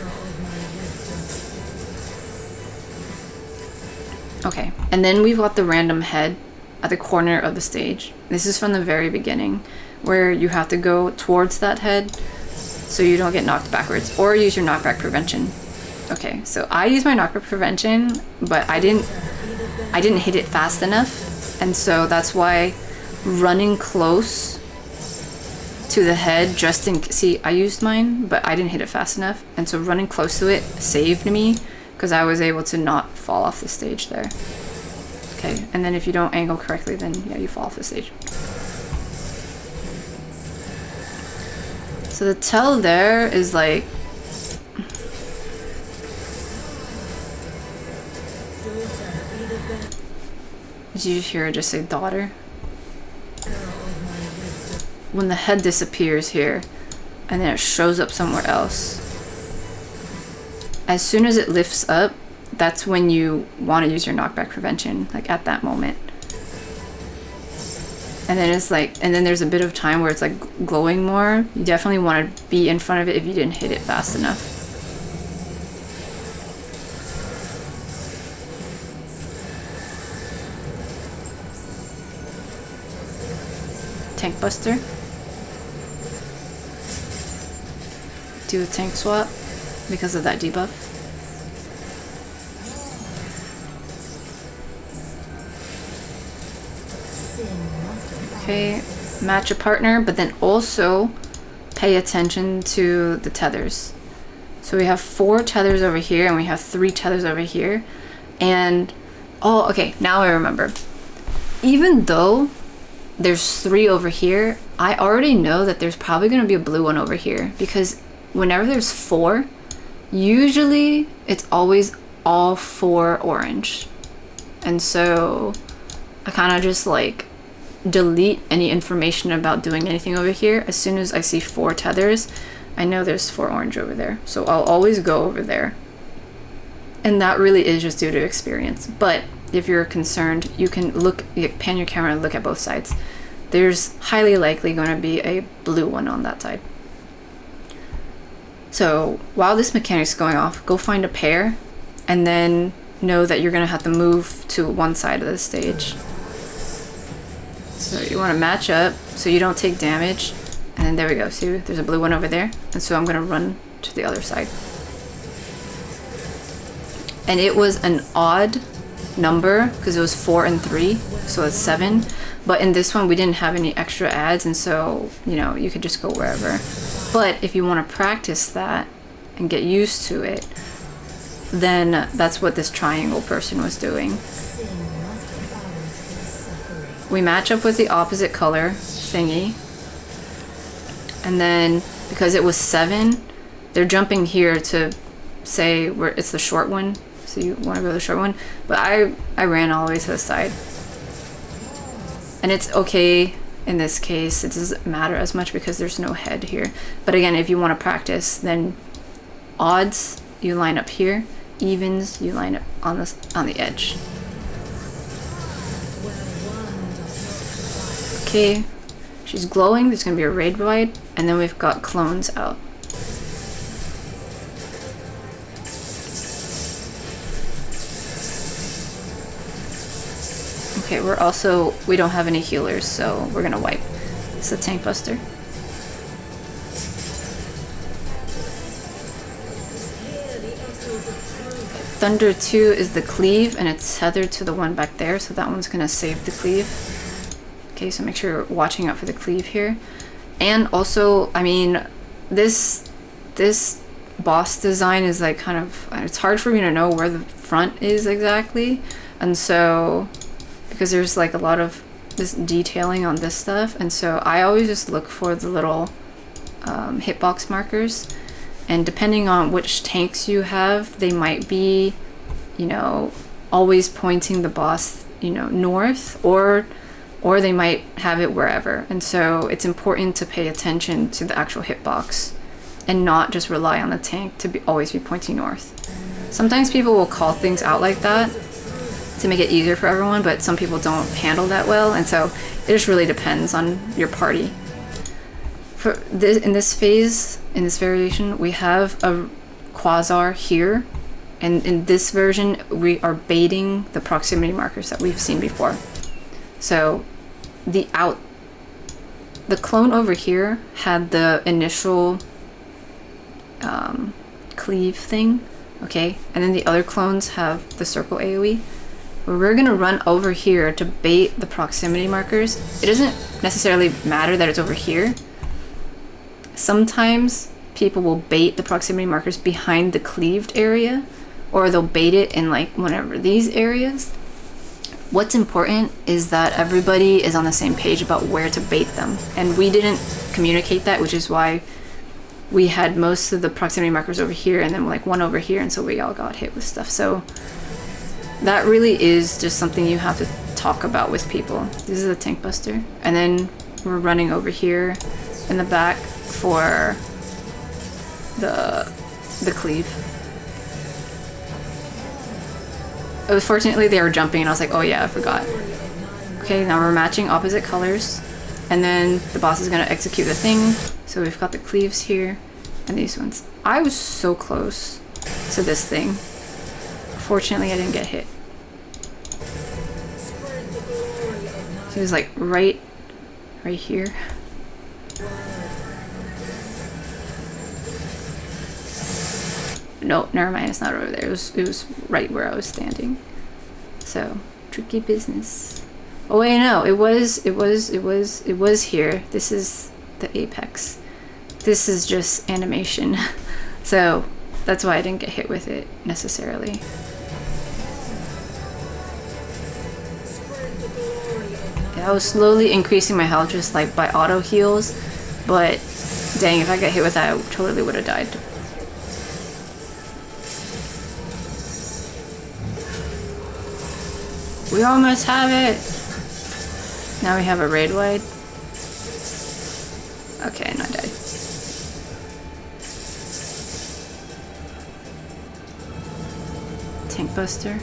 Okay, and then we've got the random head at the corner of the stage. This is from the very beginning, where you have to go towards that head so you don't get knocked backwards, or use your knockback prevention. Okay, so I use my knockback prevention, but I didn't hit it fast enough, and so that's why running close to the head, just in, see, I used mine, but I didn't hit it fast enough, and so running close to it saved me, because I was able to not fall off the stage there. Okay, and then if you don't angle correctly, then yeah, you fall off the stage. So the tell there is like, did you hear it just say daughter? When the head disappears here, and then it shows up somewhere else, as soon as it lifts up, that's when you want to use your knockback prevention, like at that moment. And then it's like, and then there's a bit of time where it's like glowing more. You definitely want to be in front of it if you didn't hit it fast enough. Tank buster. Do a tank swap because of that debuff. Okay, match a partner, but then also pay attention to the tethers. So we have 4 tethers over here and we have 3 tethers over here. And, oh, okay, now I remember. Even though there's 3 over here, I already know that there's probably going to be a blue one over here, because whenever there's 4, usually it's always all 4 orange. And so I kind of just like delete any information about doing anything over here. As soon as I see 4 tethers, I know there's 4 orange over there. So I'll always go over there. And that really is just due to experience. But if you're concerned, you can look, you pan your camera and look at both sides. There's highly likely going to be a blue one on that side. So while this mechanic's going off, go find a pair and then know that you're going to have to move to one side of the stage. So you want to match up so you don't take damage. And then there we go. See, there's a blue one over there. And so I'm going to run to the other side. And it was an odd number because it was 4 and 3. So it's 7. But in this one, we didn't have any extra adds. And so, you know, you could just go wherever. But if you want to practice that and get used to it, then that's what this triangle person was doing. We match up with the opposite color thingy. And then because it was 7, they're jumping here to say where it's the short one. So you want to go to the short one. But I ran all the way to the side. And it's okay in this case. It doesn't matter as much because there's no head here. But again, if you want to practice, then odds you line up here, evens you line up on the edge. Okay, she's glowing. There's gonna be a raid ride, and then we've got clones out. Okay, we don't have any healers, so we're gonna wipe. It's a tank buster. Thunder 2 is the cleave, and it's tethered to the one back there, so that one's gonna save the cleave. Okay, so make sure you're watching out for the cleave here. And also, I mean, this boss design is like kind of, it's hard for me to know where the front is exactly. And so, because there's like a lot of this detailing on this stuff. And so I always just look for the little hitbox markers. And depending on which tanks you have, they might be, you know, always pointing the boss, you know, north, or they might have it wherever. And so it's important to pay attention to the actual hitbox and not just rely on the tank to always be pointing north. Sometimes people will call things out like that to make it easier for everyone, but some people don't handle that well, and so it just really depends on your party. For this, in this phase, in this variation, we have a quasar here, and in this version we are baiting the proximity markers that we've seen before. So the clone over here had the initial cleave thing, okay, and then the other clones have the circle AoE. We're gonna run over here to bait the proximity markers. It doesn't necessarily matter that it's over here. Sometimes people will bait the proximity markers behind the cleaved area, or they'll bait it in like whatever these areas. What's important is that everybody is on the same page about where to bait them. And we didn't communicate that, which is why we had most of the proximity markers over here and then like one over here, and so we all got hit with stuff. So that really is just something you have to talk about with people. This is a tank buster. And then we're running over here in the back for the cleave. Fortunately, they were jumping, and I was like, oh yeah, I forgot. Okay, now we're matching opposite colors. And then the boss is gonna execute the thing. So we've got the cleaves here, and these ones. I was so close to this thing. Fortunately, I didn't get hit. So it was like right here. No, never mind, it's not over there. It was right where I was standing. So, tricky business. Oh wait, no, it was here. This is the apex. This is just animation. So, that's why I didn't get hit with it necessarily. Yeah, I was slowly increasing my health just like by auto heals, but dang, if I got hit with that, I totally would have died. We almost have it! Now we have a raid wide. Okay, and I died. Tank buster.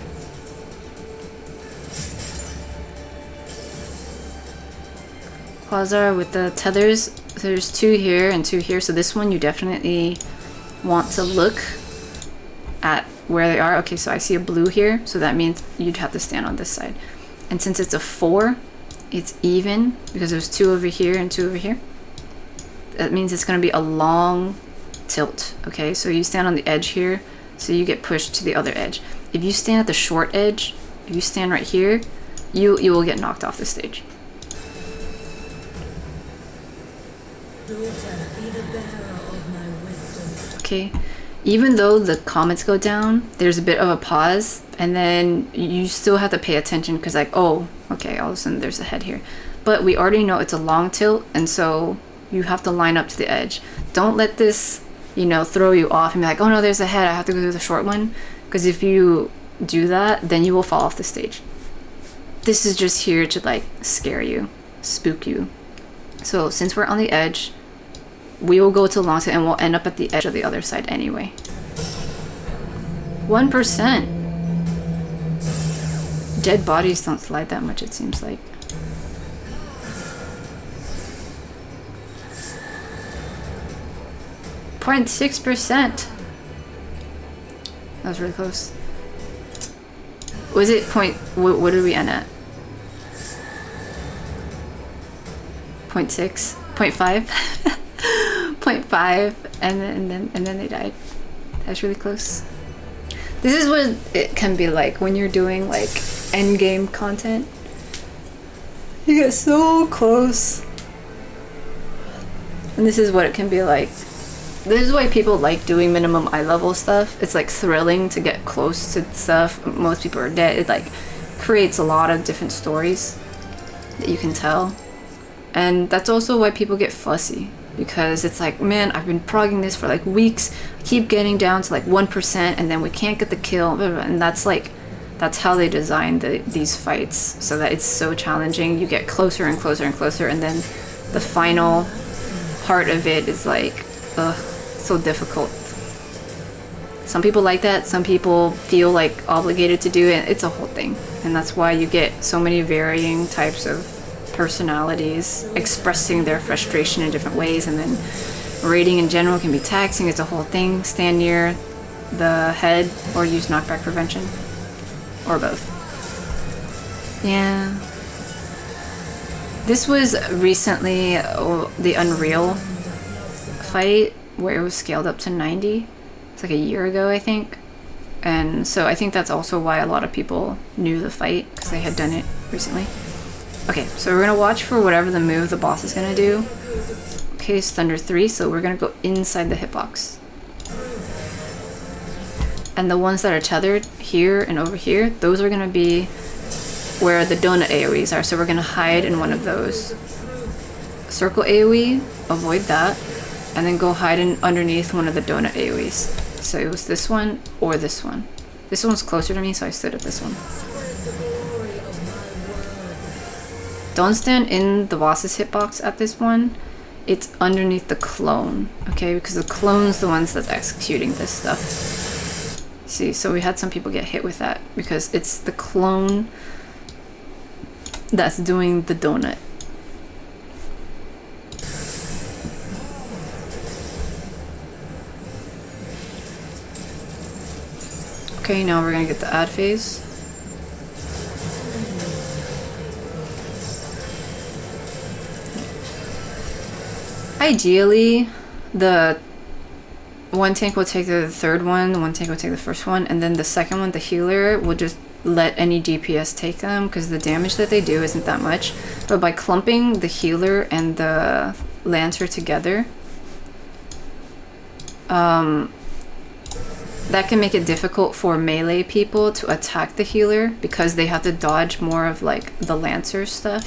Quasar with the tethers. There's 2 here and 2 here, so this one you definitely want to look at where they are. Okay, so I see a blue here, so that means you'd have to stand on this side. And since it's a 4, it's even because there's 2 over here and 2 over here. That means it's going to be a long tilt. Okay, so you stand on the edge here, so you get pushed to the other edge. If you stand at the short edge, if you stand right here, you will get knocked off the stage. Okay, even though the comments go down, there's a bit of a pause, and then you still have to pay attention because like, oh, okay, all of a sudden there's a head here. But we already know it's a long tilt, and so you have to line up to the edge. Don't let this, you know, throw you off and be like, oh no, there's a head, I have to go through the short one. Because if you do that, then you will fall off the stage. This is just here to like scare you, spook you. So since we're on the edge, we will go to long tilt and we'll end up at the edge of the other side anyway. 1%. Dead bodies don't slide that much, it seems like. .6%. That was really close. Was it what did we end at? 0.6? 0.5? 0.5, and then they died. That's really close. This is what it can be like when you're doing like end game content. You get so close. And this is what it can be like. This is why people like doing minimum eye level stuff. It's like thrilling to get close to stuff. Most people are dead. It like creates a lot of different stories that you can tell. And that's also why people get fussy. Because it's like, man, I've been progging this for like weeks. I keep getting down to like 1% and then we can't get the kill. And that's how they designed these fights. So that it's so challenging. You get closer and closer and closer. And then the final part of it is like, ugh, so difficult. Some people like that. Some people feel like obligated to do it. It's a whole thing. And that's why you get so many varying types of personalities expressing their frustration in different ways, and then raiding in general can be taxing. It's a whole thing. Stand near the head or use knockback prevention, or both. Yeah. This was recently the Unreal fight where it was scaled up to 90. It's like a year ago, I think. And so I think that's also why a lot of people knew the fight, because they had done it recently. Okay, so we're gonna watch for whatever the move the boss is gonna do. Okay, it's Thunder 3, so we're gonna go inside the hitbox. And the ones that are tethered here and over here, those are gonna be where the donut AoEs are, so we're gonna hide in one of those. Circle AoE, avoid that, and then go hide in underneath one of the donut AoEs. So it was this one or this one. This one's closer to me, so I stood at this one. Don't stand in the boss's hitbox at this one. It's underneath the clone, okay? Because the clone's the ones that's executing this stuff. See, so we had some people get hit with that because it's the clone that's doing the donut. Okay, now we're gonna get the add phase. Ideally, the one tank will take the third one, one tank will take the first one, and then the second one, the healer, will just let any DPS take them because the damage that they do isn't that much. But by clumping the healer and the lancer together, that can make it difficult for melee people to attack the healer because they have to dodge more of like the lancer stuff.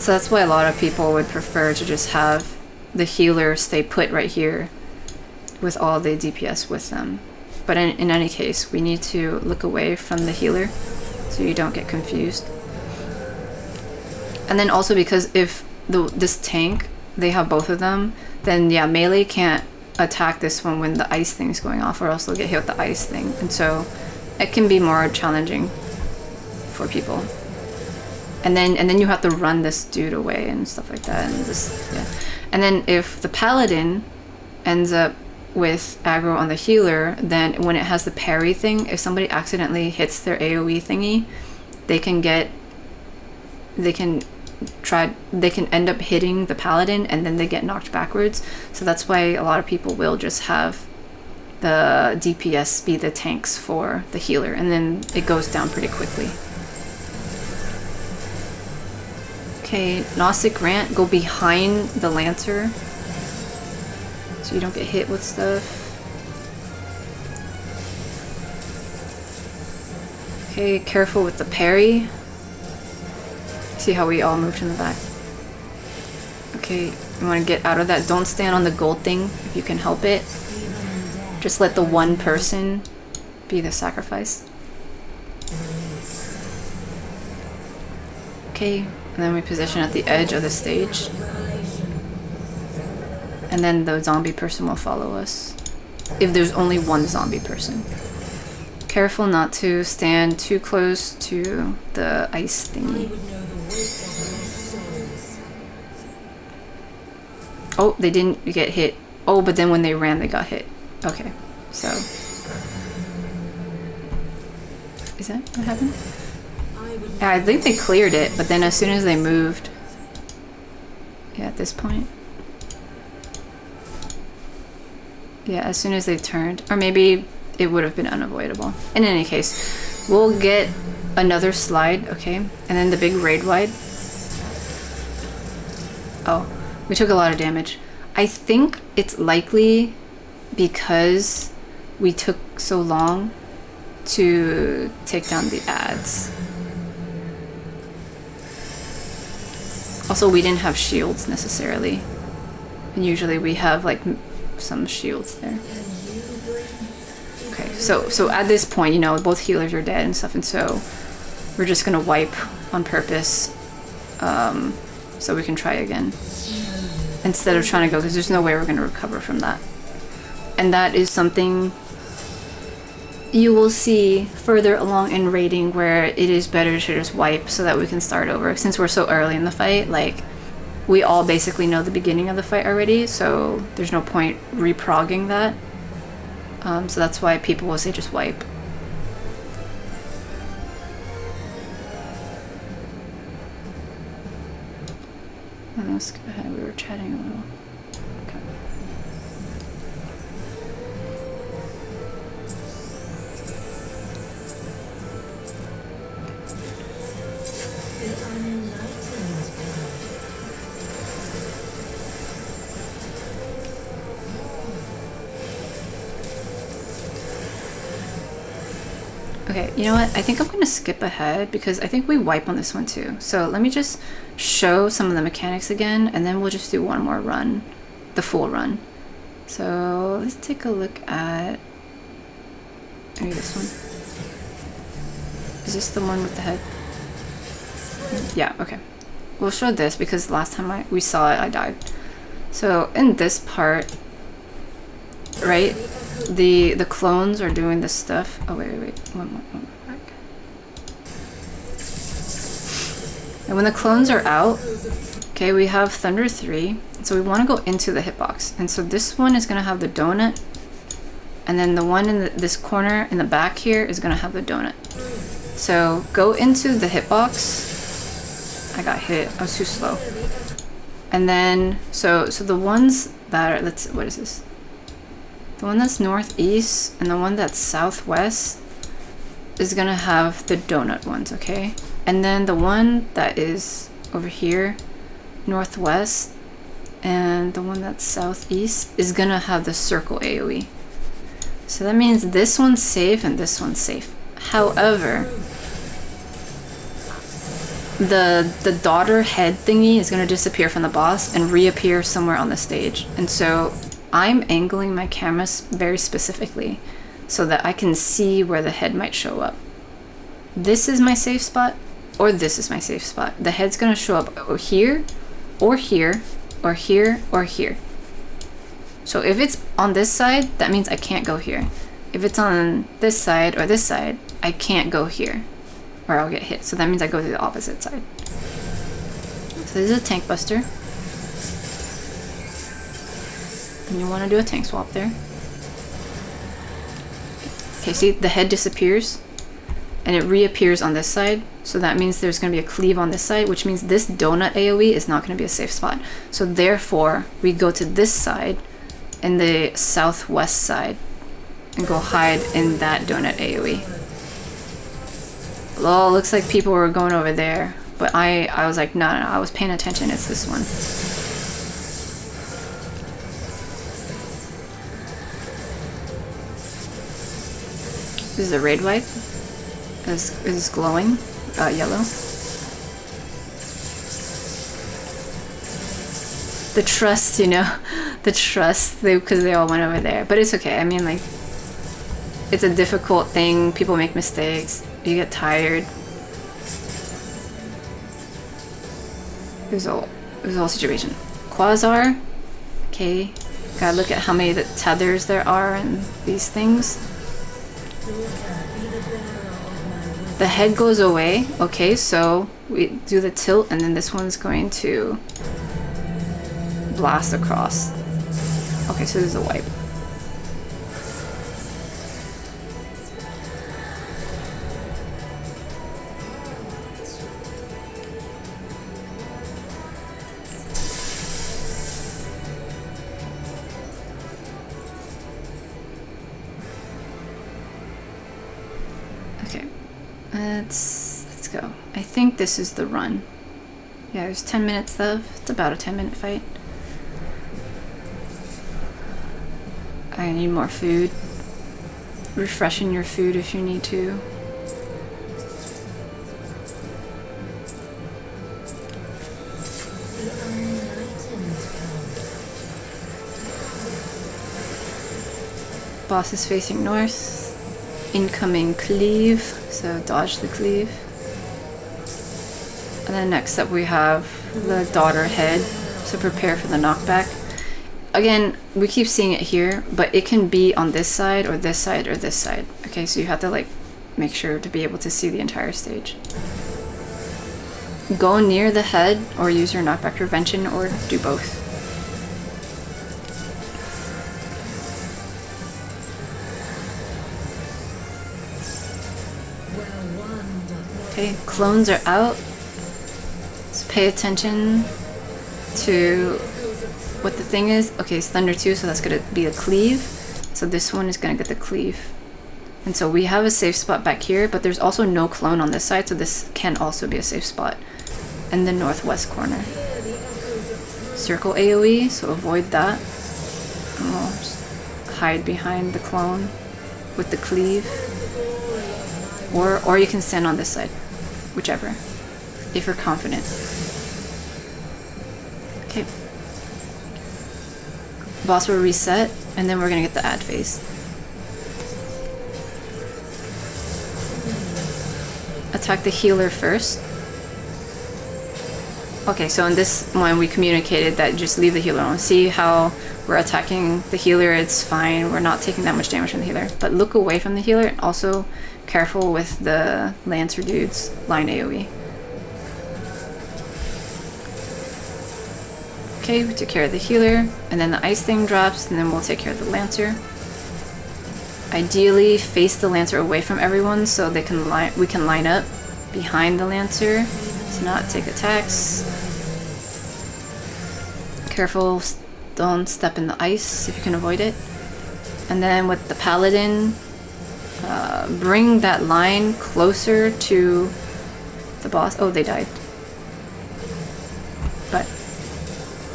So that's why a lot of people would prefer to just have the healer stay put right here with all the DPS with them. But in any case, we need to look away from the healer so you don't get confused. And then also because if this tank, they have both of them, then yeah, melee can't attack this one when the ice thing's going off, or else they'll get hit with the ice thing. And so it can be more challenging for people. And then you have to run this dude away and stuff like that. And this, yeah. And then if the paladin ends up with aggro on the healer, then when it has the parry thing, if somebody accidentally hits their AoE thingy, they can end up hitting the paladin and then they get knocked backwards. So that's why a lot of people will just have the DPS be the tanks for the healer, and then it goes down pretty quickly. Okay, Gnostic Grant, go behind the Lancer so you don't get hit with stuff. Okay, careful with the parry. See how we all moved in the back. Okay, you want to get out of that. Don't stand on the gold thing if you can help it. Just let the one person be the sacrifice. Okay, and then we position at the edge of the stage. And then the zombie person will follow us. If there's only one zombie person. Careful not to stand too close to the ice thingy. Oh, they didn't get hit. Oh, but then when they ran, they got hit. Okay, so. Is that what happened? Yeah, I think they cleared it, but then as soon as they moved. Yeah, at this point. Yeah, as soon as they turned. Or maybe it would have been unavoidable. In any case, we'll get another slide, okay? And then the big raid wide. Oh, we took a lot of damage. I think it's likely because we took so long to take down the ads. Also, we didn't have shields necessarily. And usually we have like some shields there. Okay, so at this point, you know, both healers are dead and stuff, and so we're just gonna wipe on purpose so we can try again. Instead of trying to go, because there's no way we're gonna recover from that. And that is something you will see further along in raiding, where it is better to just wipe so that we can start over. Since we're so early in the fight, like, we all basically know the beginning of the fight already, so there's no point reprogging that. So that's why people will say just wipe. Let's skip ahead, we were chatting a little. Okay. Okay, you know what? I think I'm going to skip ahead because I think we wipe on this one too. So let me just show some of the mechanics again, and then we'll just do one more run, the full run. So let's take a look at maybe this one. Is this the one with the head? Yeah, okay. We'll show this because last time we saw it, I died. So in this part, right? the clones are doing this stuff. Oh wait, one more back. And when the clones are out, okay, we have Thunder 3. So we want to go into the hitbox. And so this one is gonna have the donut. And then the one in this corner in the back here is gonna have the donut. So go into the hitbox. I got hit, I was too slow. And then, so the ones that are, what is this? The one that's northeast and the one that's southwest is gonna have the donut ones, okay? And then the one that is over here, northwest, and the one that's southeast is gonna have the circle AoE. So that means this one's safe and this one's safe. However, the daughter head thingy is going to disappear from the boss and reappear somewhere on the stage. And so I'm angling my cameras very specifically so that I can see where the head might show up. This is my safe spot, or this is my safe spot. The head's going to show up here, or here, or here, or here. So if it's on this side, that means I can't go here. If it's on this side or this side, I can't go here, or I'll get hit. So that means I go to the opposite side. So this is a tank buster. And you want to do a tank swap there. Okay, see, the head disappears and it reappears on this side. So that means there's going to be a cleave on this side, which means this donut AoE is not going to be a safe spot. So therefore, we go to this side in the southwest side and go hide in that donut AoE. Lol, looks like people were going over there, but I was like, no, I was paying attention, it's this one. This is a raid wipe. Is glowing, yellow. The trust, you know, the trust, because they all went over there. But it's okay. I mean, like, it's a difficult thing. People make mistakes. You get tired. It was all situation. Quasar. Okay. Gotta look at how many tethers there are in these things. The head goes away. Okay, so we do the tilt, and then this one's going to blast across. Okay, so this is a wipe. Okay, let's go. I think this is the run. Yeah, there's 10 minutes left. It's about a 10-minute fight. I need more food. Refreshing your food if you need to. Boss is facing north. Incoming cleave, so dodge the cleave. And then next up we have the daughter head, so prepare for the knockback. Again, we keep seeing it here, but it can be on this side or this side or this side. Okay, so you have to like make sure to be able to see the entire stage. Go near the head or use your knockback prevention, or do both. Okay, clones are out. So pay attention to what the thing is. Okay, it's Thunder 2, so that's gonna be a cleave. So this one is gonna get the cleave. And so we have a safe spot back here, but there's also no clone on this side, so this can also be a safe spot. In the northwest corner. Circle AoE, so avoid that. And we'll just hide behind the clone with the cleave. Or you can stand on this side. Whichever, if you're confident. Okay. Boss will reset, and then we're gonna get the ad phase. Attack the healer first. Okay, so in this one we communicated that just leave the healer on. See how we're attacking the healer, it's fine. We're not taking that much damage from the healer. But look away from the healer and also careful with the Lancer dude's line AoE. Okay, we took care of the healer, and then the ice thing drops, and then we'll take care of the Lancer. Ideally, face the Lancer away from everyone so they can we can line up behind the Lancer to not take attacks. Careful, don't step in the ice if you can avoid it. And then with the Paladin, bring that line closer to the boss. Oh, they died. But,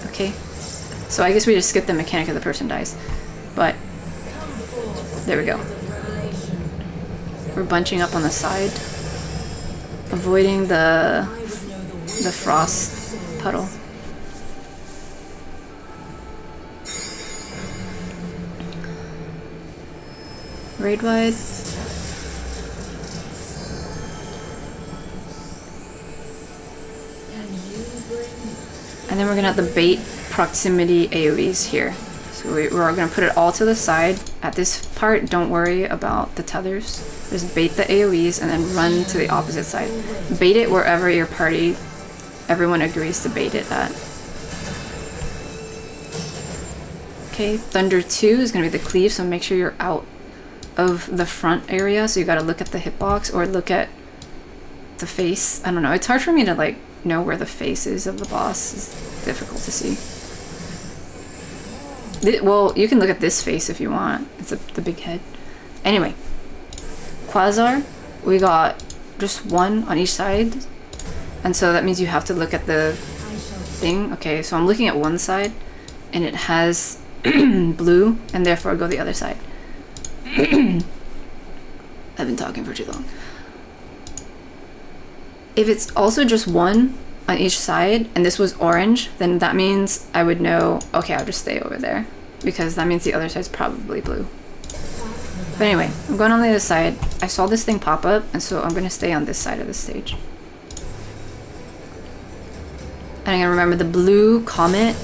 okay. So I guess we just skip the mechanic if the person dies. But, there we go. We're bunching up on the side. Avoiding the frost puddle. Raid wide. And then we're gonna have the bait proximity AoEs here. So we're gonna put it all to the side. At this part, don't worry about the tethers. Just bait the AoEs and then run to the opposite side. Bait it wherever your party, everyone agrees to bait it at. Okay, Thunder 2 is gonna be the cleave, so make sure you're out of the front area, so you gotta look at the hitbox or look at the face. I don't know, it's hard for me to like know where the face is of the boss. It's difficult to see. Well, you can look at this face if you want. It's the big head. Anyway, Quasar, we got just one on each side, and so that means you have to look at the thing. Okay, so I'm looking at one side and it has blue, and therefore go the other side. I've been talking for too long. If it's also just one on each side and this was orange, then that means I would know, okay, I'll just stay over there, because that means the other side's probably blue. But anyway, I'm going on the other side. I saw this thing pop up, and so I'm gonna stay on this side of the stage. And I'm gonna remember the blue comet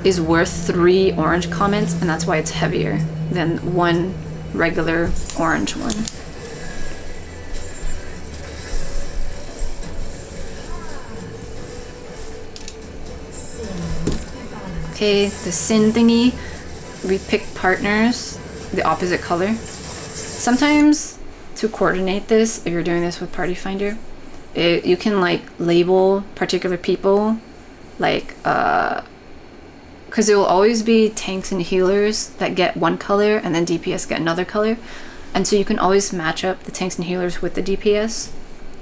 is worth 3 orange comets, and that's why it's heavier than one regular orange one. Okay, the sin thingy, we pick partners the opposite color. Sometimes to coordinate this, if you're doing this with Party Finder, you can like label particular people, like because it will always be tanks and healers that get one color and then DPS get another color, and so you can always match up the tanks and healers with the DPS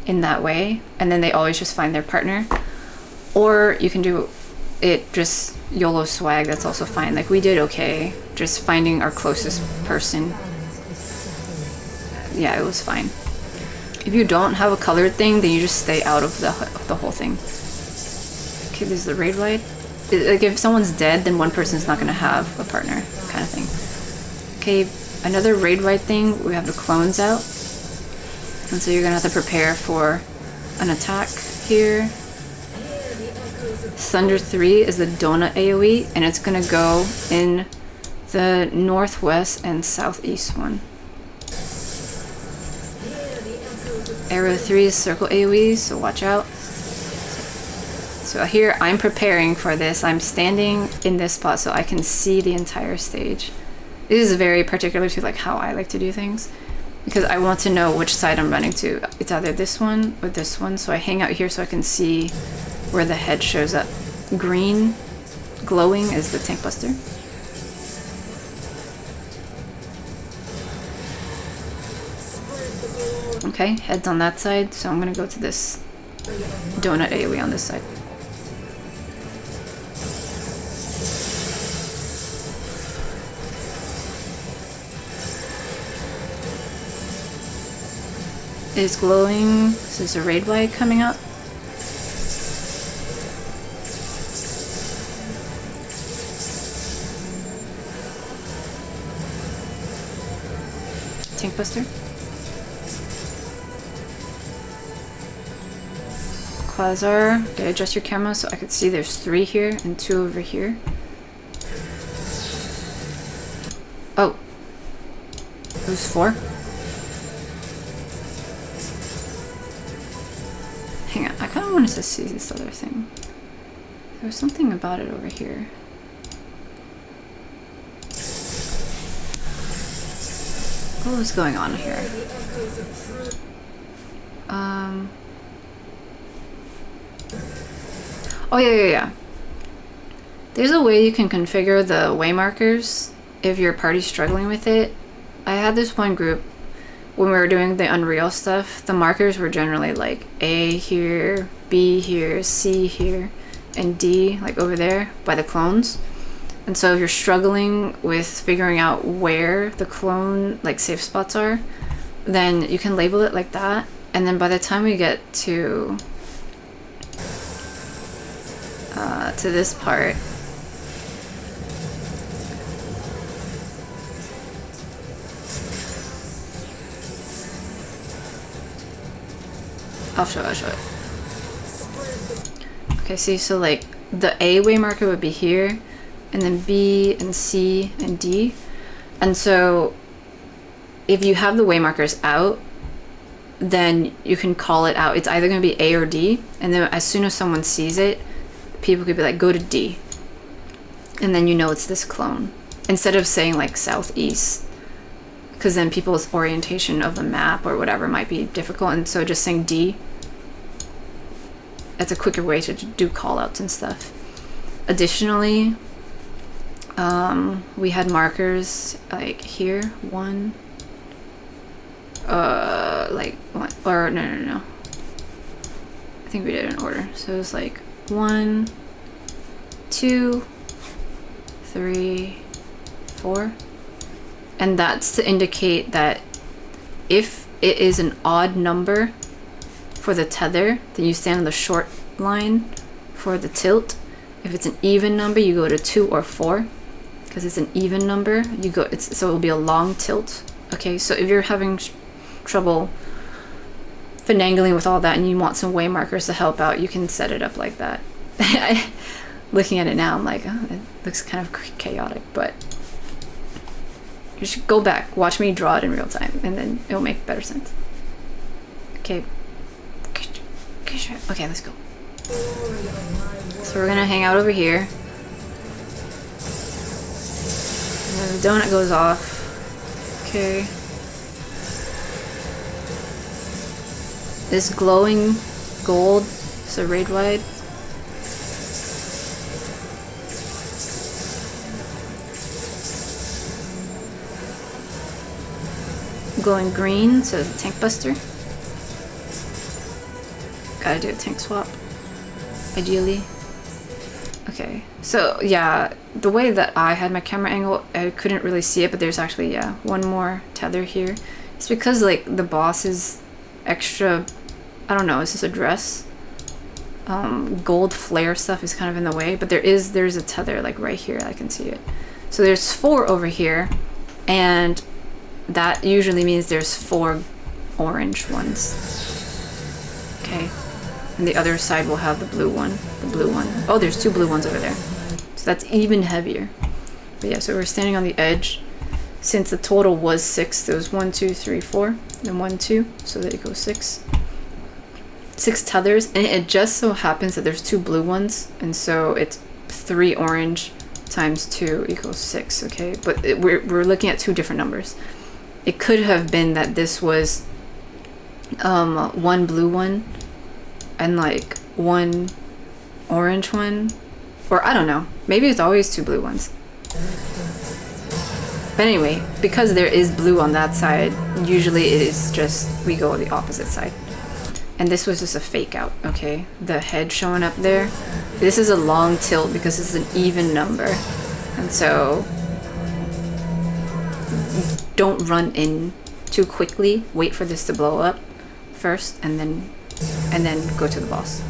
in that way, and then they always just find their partner. Or you can do it just YOLO swag, that's also fine. Like we did okay, just finding our closest person. Yeah, it was fine. If you don't have a colored thing, then you just stay out of the whole thing. Okay, this is the raid wide. Like if someone's dead, then one person's not gonna have a partner, kind of thing. Okay, another raid wide thing, we have the clones out. And so you're gonna have to prepare for an attack here. Thunder 3 is the donut AoE, and it's gonna go in the northwest and southeast one. Arrow 3 is circle AoE, so watch out. So here I'm preparing for this. I'm standing in this spot so I can see the entire stage. This is very particular to like how I like to do things, because I want to know which side I'm running to. It's either this one or this one, so I hang out here so I can see where the head shows up. Green glowing is the tank buster. Okay, head's on that side, so I'm gonna go to this donut AoE on this side. Is glowing. So there's a raid wide coming up. Tank buster. Quasar. Okay, adjust your camera so I could see there's 3 here and 2 over here. Oh. There's 4. Hang on, I kind of wanted to see this other thing. There was something about it over here. What was going on here? Oh yeah. There's a way you can configure the way markers if your party's struggling with it. I had this one group when we were doing the Unreal stuff. The markers were generally like A here, B here, C here, and D like over there by the clones. And so if you're struggling with figuring out where the clone like safe spots are, then you can label it like that. And then by the time we get to this part, I'll show it. Okay, see, so like the A way marker would be here, and then B and C and D. And so if you have the way markers out, then you can call it out. It's either going to be A or D, and then as soon as someone sees it, people could be like, go to D, and then you know it's this clone, instead of saying like southeast, because then people's orientation of the map or whatever might be difficult. And so just saying D, that's a quicker way to do call outs and stuff. Additionally, we had markers like here, 1, like 1, or no. I think we did it in order. So it was like 1, 2, 3, 4. And that's to indicate that if it is an odd number for the tether, then you stand on the short line for the tilt. If it's an even number, you go to 2 or 4. Because it's an even number, you go. So it will be a long tilt. Okay, so if you're having trouble finagling with all that and you want some way markers to help out, you can set it up like that. Looking at it now, I'm like, oh, it looks kind of chaotic, but you should go back, watch me draw it in real time, and then it'll make better sense. Okay. Okay, let's go. So we're gonna hang out over here. And then the donut goes off. Okay. This glowing gold, so raid wide. Glowing green, so it's a tank buster. Gotta do a tank swap, ideally. Okay, so yeah, the way that I had my camera angle, I couldn't really see it, but there's actually, yeah, one more tether here. It's because like the boss is extra, I don't know, is this a dress? Gold flare stuff is kind of in the way, but there's a tether like right here, I can see it. So there's 4 over here, and that usually means there's 4 orange ones. Okay. And the other side will have the blue one. Oh, there's 2 blue ones over there. So that's even heavier. But yeah, so we're standing on the edge. Since the total was 6, there was 1, 2, 3, 4, then 1, 2, so there you go, 6. 6 tethers, and it just so happens that there's 2 blue ones, and so it's 3 orange times 2 equals 6, okay? But we're looking at 2 different numbers. It could have been that this was 1 blue one and like 1 orange one, or I don't know, maybe it's always 2 blue ones. But anyway, because there is blue on that side, usually it is just we go the opposite side. And this was just a fake out, okay? The head showing up there. This is a long tilt because it's an even number, and so don't run in too quickly. Wait for this to blow up first, and then go to the boss.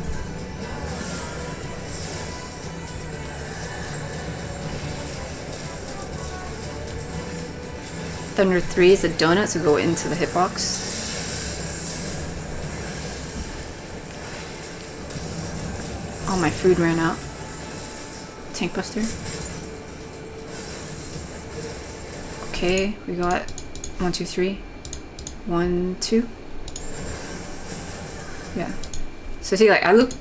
Thunder 3 is the donut, so go into the hitbox. Oh, my food ran out. Tank buster. Okay, we got 1, 2, 3. 1, 2. Yeah. So see, like I look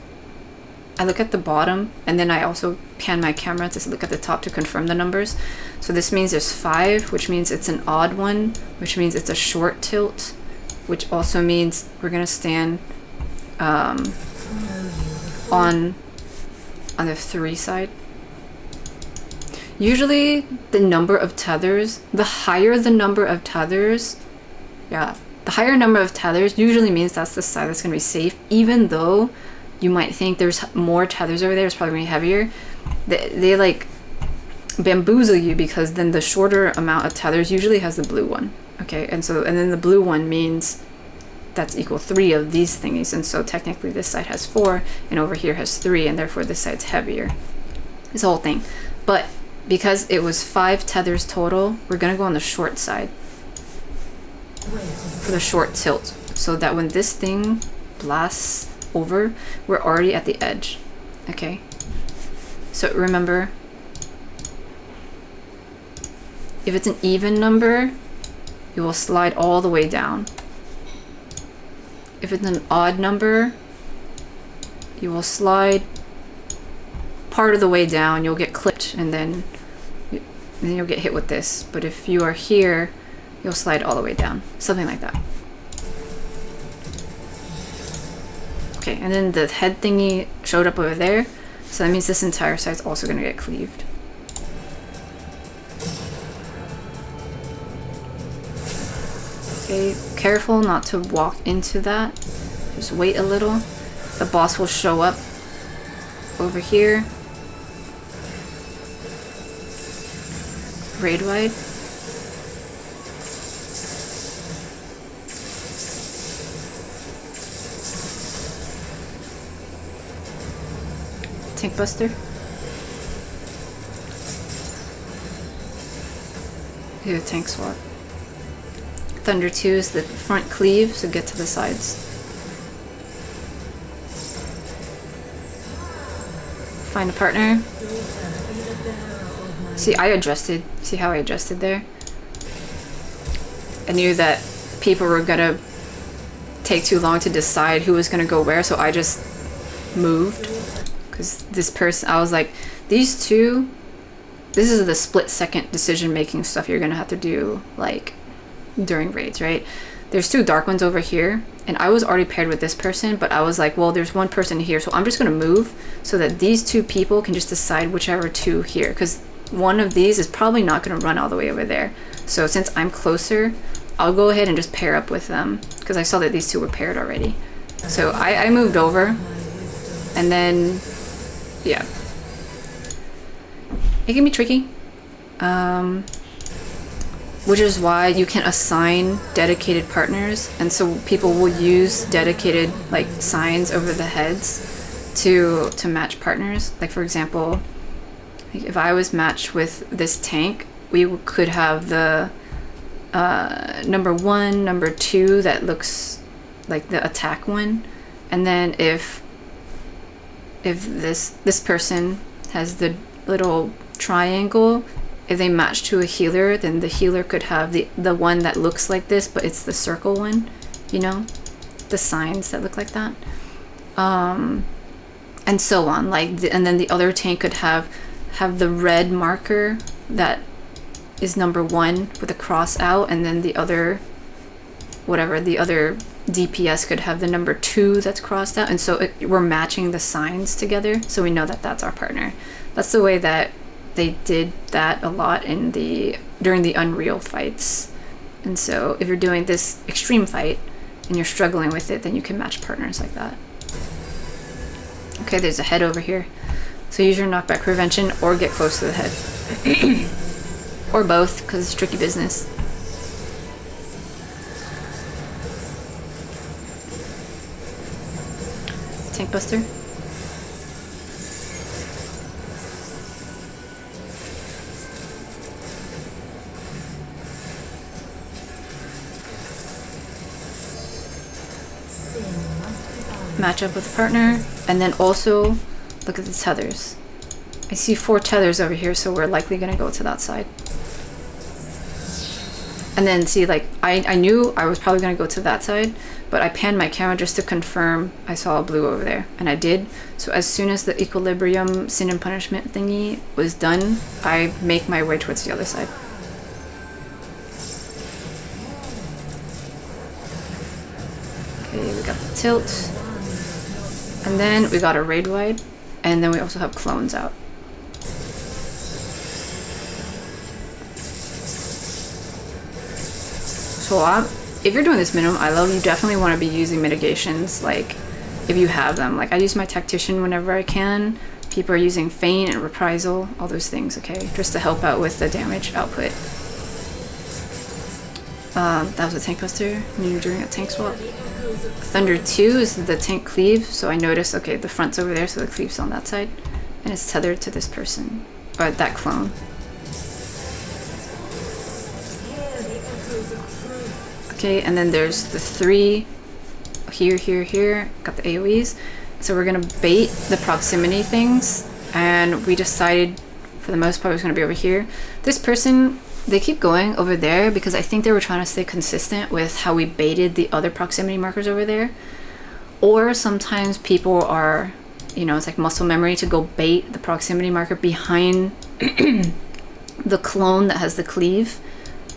at the bottom, and then I also pan my camera to look at the top to confirm the numbers. So this means there's 5, which means it's an odd one, which means it's a short tilt, which also means we're gonna stand on the 3 side. Usually the number of tethers, the higher the number of tethers, yeah, the higher number of tethers usually means that's the side that's going to be safe, even though you might think there's more tethers over there, it's probably going to be heavier. They like bamboozle you, because then the shorter amount of tethers usually has the blue one. Okay, and then the blue one means that's equal 3 of these thingies, and so technically this side has 4 and over here has 3, and therefore this side's heavier. This whole thing. But because it was 5 tethers total, we're gonna go on the short side for the short tilt, so that when this thing blasts over, we're already at the edge. Okay, so remember, if it's an even number, you will slide all the way down. If it's an odd number, you will slide part of the way down, you'll get clipped, and then you'll get hit with this. But if you are here, you'll slide all the way down. Something like that. Okay, and then the head thingy showed up over there, so that means this entire side's also going to get cleaved. Okay, careful not to walk into that. Just wait a little. The boss will show up over here. Raid wide. Tank buster. Yeah, tank swap. Thunder 2 is the front cleave, so get to the sides. Find a partner. See, I adjusted. See how I adjusted there? I knew that people were gonna take too long to decide who was gonna go where, so I just moved. Because this person, I was like, these two, this is the split-second decision-making stuff you're gonna have to do, like, during raids, right? There's 2 dark ones over here, and I was already paired with this person, but I was like, well, there's one person here, so I'm just gonna move so that these 2 people can just decide whichever 2 here, because one of these is probably not gonna run all the way over there. So since I'm closer, I'll go ahead and just pair up with them, because I saw that these 2 were paired already. So I moved over, and then, yeah. It can be tricky. Which is why you can assign dedicated partners, and so people will use dedicated like signs over the heads to match partners. Like for example, like if I was matched with this tank, we could have the number 1, number 2 that looks like the attack one, and then if this person has the little triangle, if they match to a healer, then the healer could have the one that looks like this, but it's the circle one, you know, the signs that look like that, and so on. Like, and then the other tank could have the red marker that is number 1 with a cross out, and then the other, whatever, the other DPS could have the number 2 that's crossed out, and so we're matching the signs together, so we know that that's our partner. That's the way that they did that a lot during the Unreal fights. And so if you're doing this extreme fight and you're struggling with it, then you can match partners like that. Okay, there's a head over here. So use your knockback prevention or get close to the head. Or both, because it's tricky business. Tank buster. Match up with a partner, and then also Look at the tethers. I see 4 tethers over here, so we're likely gonna go to that side. And then see, like, I knew I was probably gonna go to that side, but I panned my camera just to confirm I saw a blue over there, and I did. So as soon as the equilibrium sin and punishment thingy was done, I make my way towards the other side. Okay, we got the tilt. And then we got a raid wide, and then we also have clones out. So if you're doing this minimum eye level, you definitely want to be using mitigations, like if you have them. Like I use my tactician whenever I can. People are using feint and reprisal, all those things, okay? Just to help out with the damage output. That was a tank buster new during a tank swap. Thunder 2 is the tank cleave, so I noticed, okay, the front's over there, so the cleave's on that side. And it's tethered to this person, or that clone. Okay, and then there's the 3 here, here, here. Got the AoEs. So we're gonna bait the proximity things, and we decided for the most part it was gonna be over here. This person, they keep going over there because I think they were trying to stay consistent with how we baited the other proximity markers over there. Or sometimes people are, you know, it's like muscle memory to go bait the proximity marker behind the clone that has the cleave.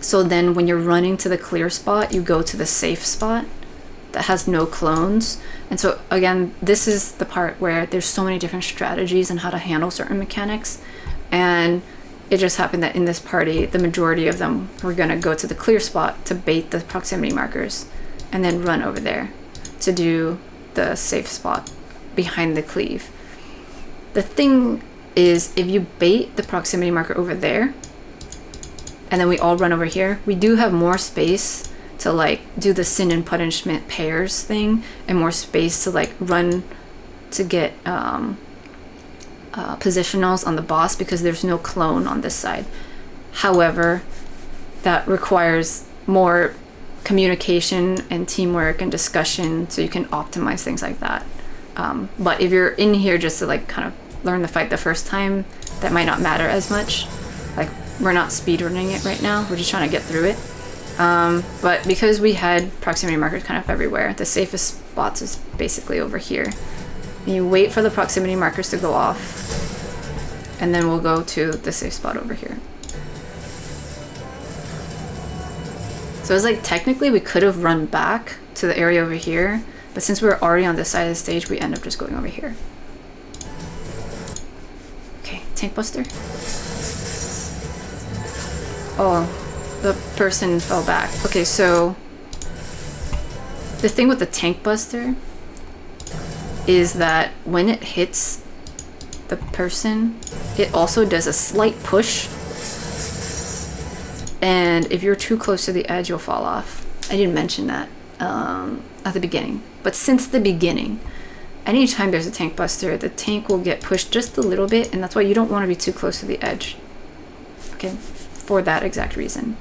So then when you're running to the clear spot, you go to the safe spot that has no clones. And so again, this is the part where there's so many different strategies on how to handle certain mechanics. And it just happened that in this party, the majority of them were gonna go to the clear spot to bait the proximity markers and then run over there to do the safe spot behind the cleave. The thing is, if you bait the proximity marker over there, and then we all run over here, we do have more space to like do the sin and punishment pairs thing, and more space to like run to get positionals on the boss because there's no clone on this side. However, that requires more communication and teamwork and discussion, so you can optimize things like that. But if you're in here just to like kind of learn the fight the first time, that might not matter as much. Like, we're not speedrunning it right now, we're just trying to get through it. But because we had proximity markers kind of everywhere, the safest spots is basically over here. And you wait for the proximity markers to go off, and then we'll go to the safe spot over here. So it's like technically we could have run back to the area over here, but since we're already on this side of the stage, we end up just going over here. Okay, tank buster. Oh, the person fell back. Okay, so the thing with the tank buster is that when it hits the person, it also does a slight push. And if you're too close to the edge, you'll fall off. I didn't mention that at the beginning. But since the beginning, anytime there's a tank buster, the tank will get pushed just a little bit, and that's why you don't want to be too close to the edge. Okay, for that exact reason.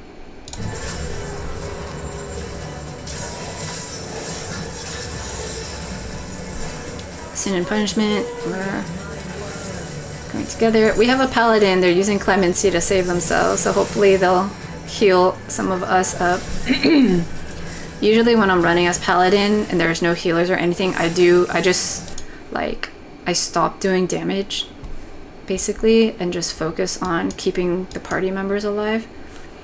Sin and punishment, we're going together. We have a paladin, they're using clemency to save themselves, so hopefully they'll heal some of us up. Usually when I'm running as paladin and there's no healers or anything, I stop doing damage basically and just focus on keeping the party members alive.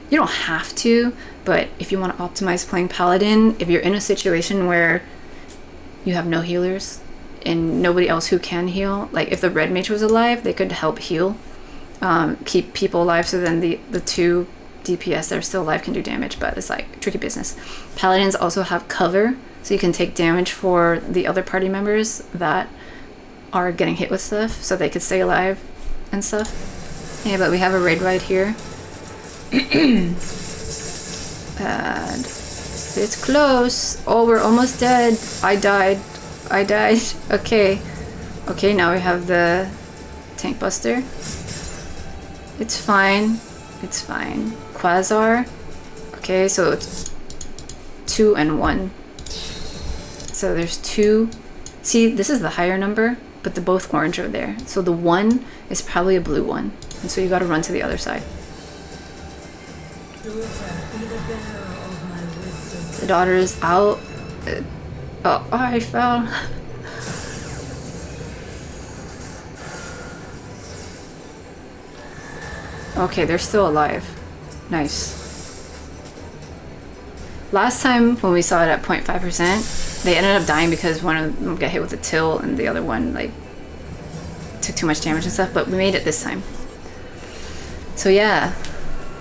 You don't have to, but if you want to optimize playing paladin, if you're in a situation where you have no healers and nobody else who can heal, like if the red mage was alive, they could help heal, keep people alive, so then the two DPS that are still alive can do damage, but it's like tricky business. Paladins also have cover, so you can take damage for the other party members that are getting hit with stuff, so they could stay alive and stuff. Yeah, but we have a raid ride here. And it's close. Oh, we're almost dead. I died. Okay. Okay, now we have the tank buster. It's fine. It's fine. Quasar. Okay, so it's 2 and 1. So there's 2. See, this is the higher number, but they're both orange over there. So the one is probably a blue one. And so you gotta run to the other side. The daughter is out. Oh, I fell. Okay, they're still alive. Nice. Last time when we saw it at 0.5%, they ended up dying because one of them got hit with a till and the other one like took too much damage and stuff, but we made it this time. So yeah,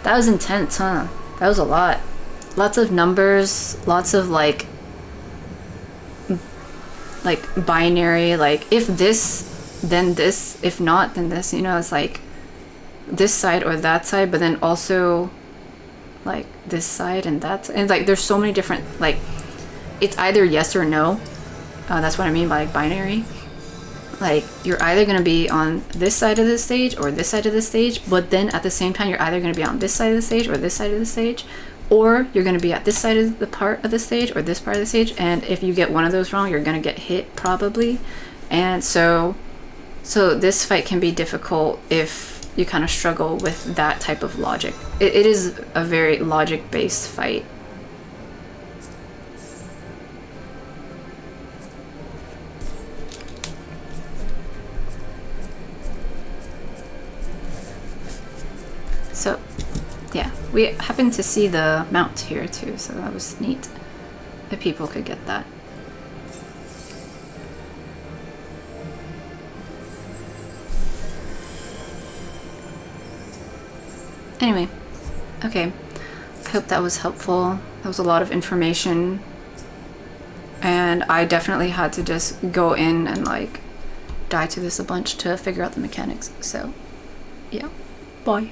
that was intense, huh? That was a lot. Lots of numbers, lots of like binary, like if this, then this, if not, then this, you know, it's like this side or that side, but then also like this side and that side. And like there's so many different, like it's either yes or no. That's what I mean by like binary. Like you're either going to be on this side of the stage or this side of the stage, but then at the same time you're either going to be on this side of the stage or this side of the stage, or you're going to be at this side of the part of the stage or this part of the stage, and if you get one of those wrong you're going to get hit probably. And so this fight can be difficult if you kind of struggle with that type of logic. It is a very logic based fight. So yeah, we happened to see the mount here too, so that was neat that people could get that. Anyway, okay, I hope that was helpful. That was a lot of information, and I definitely had to just go in and like die to this a bunch to figure out the mechanics. So yeah, bye.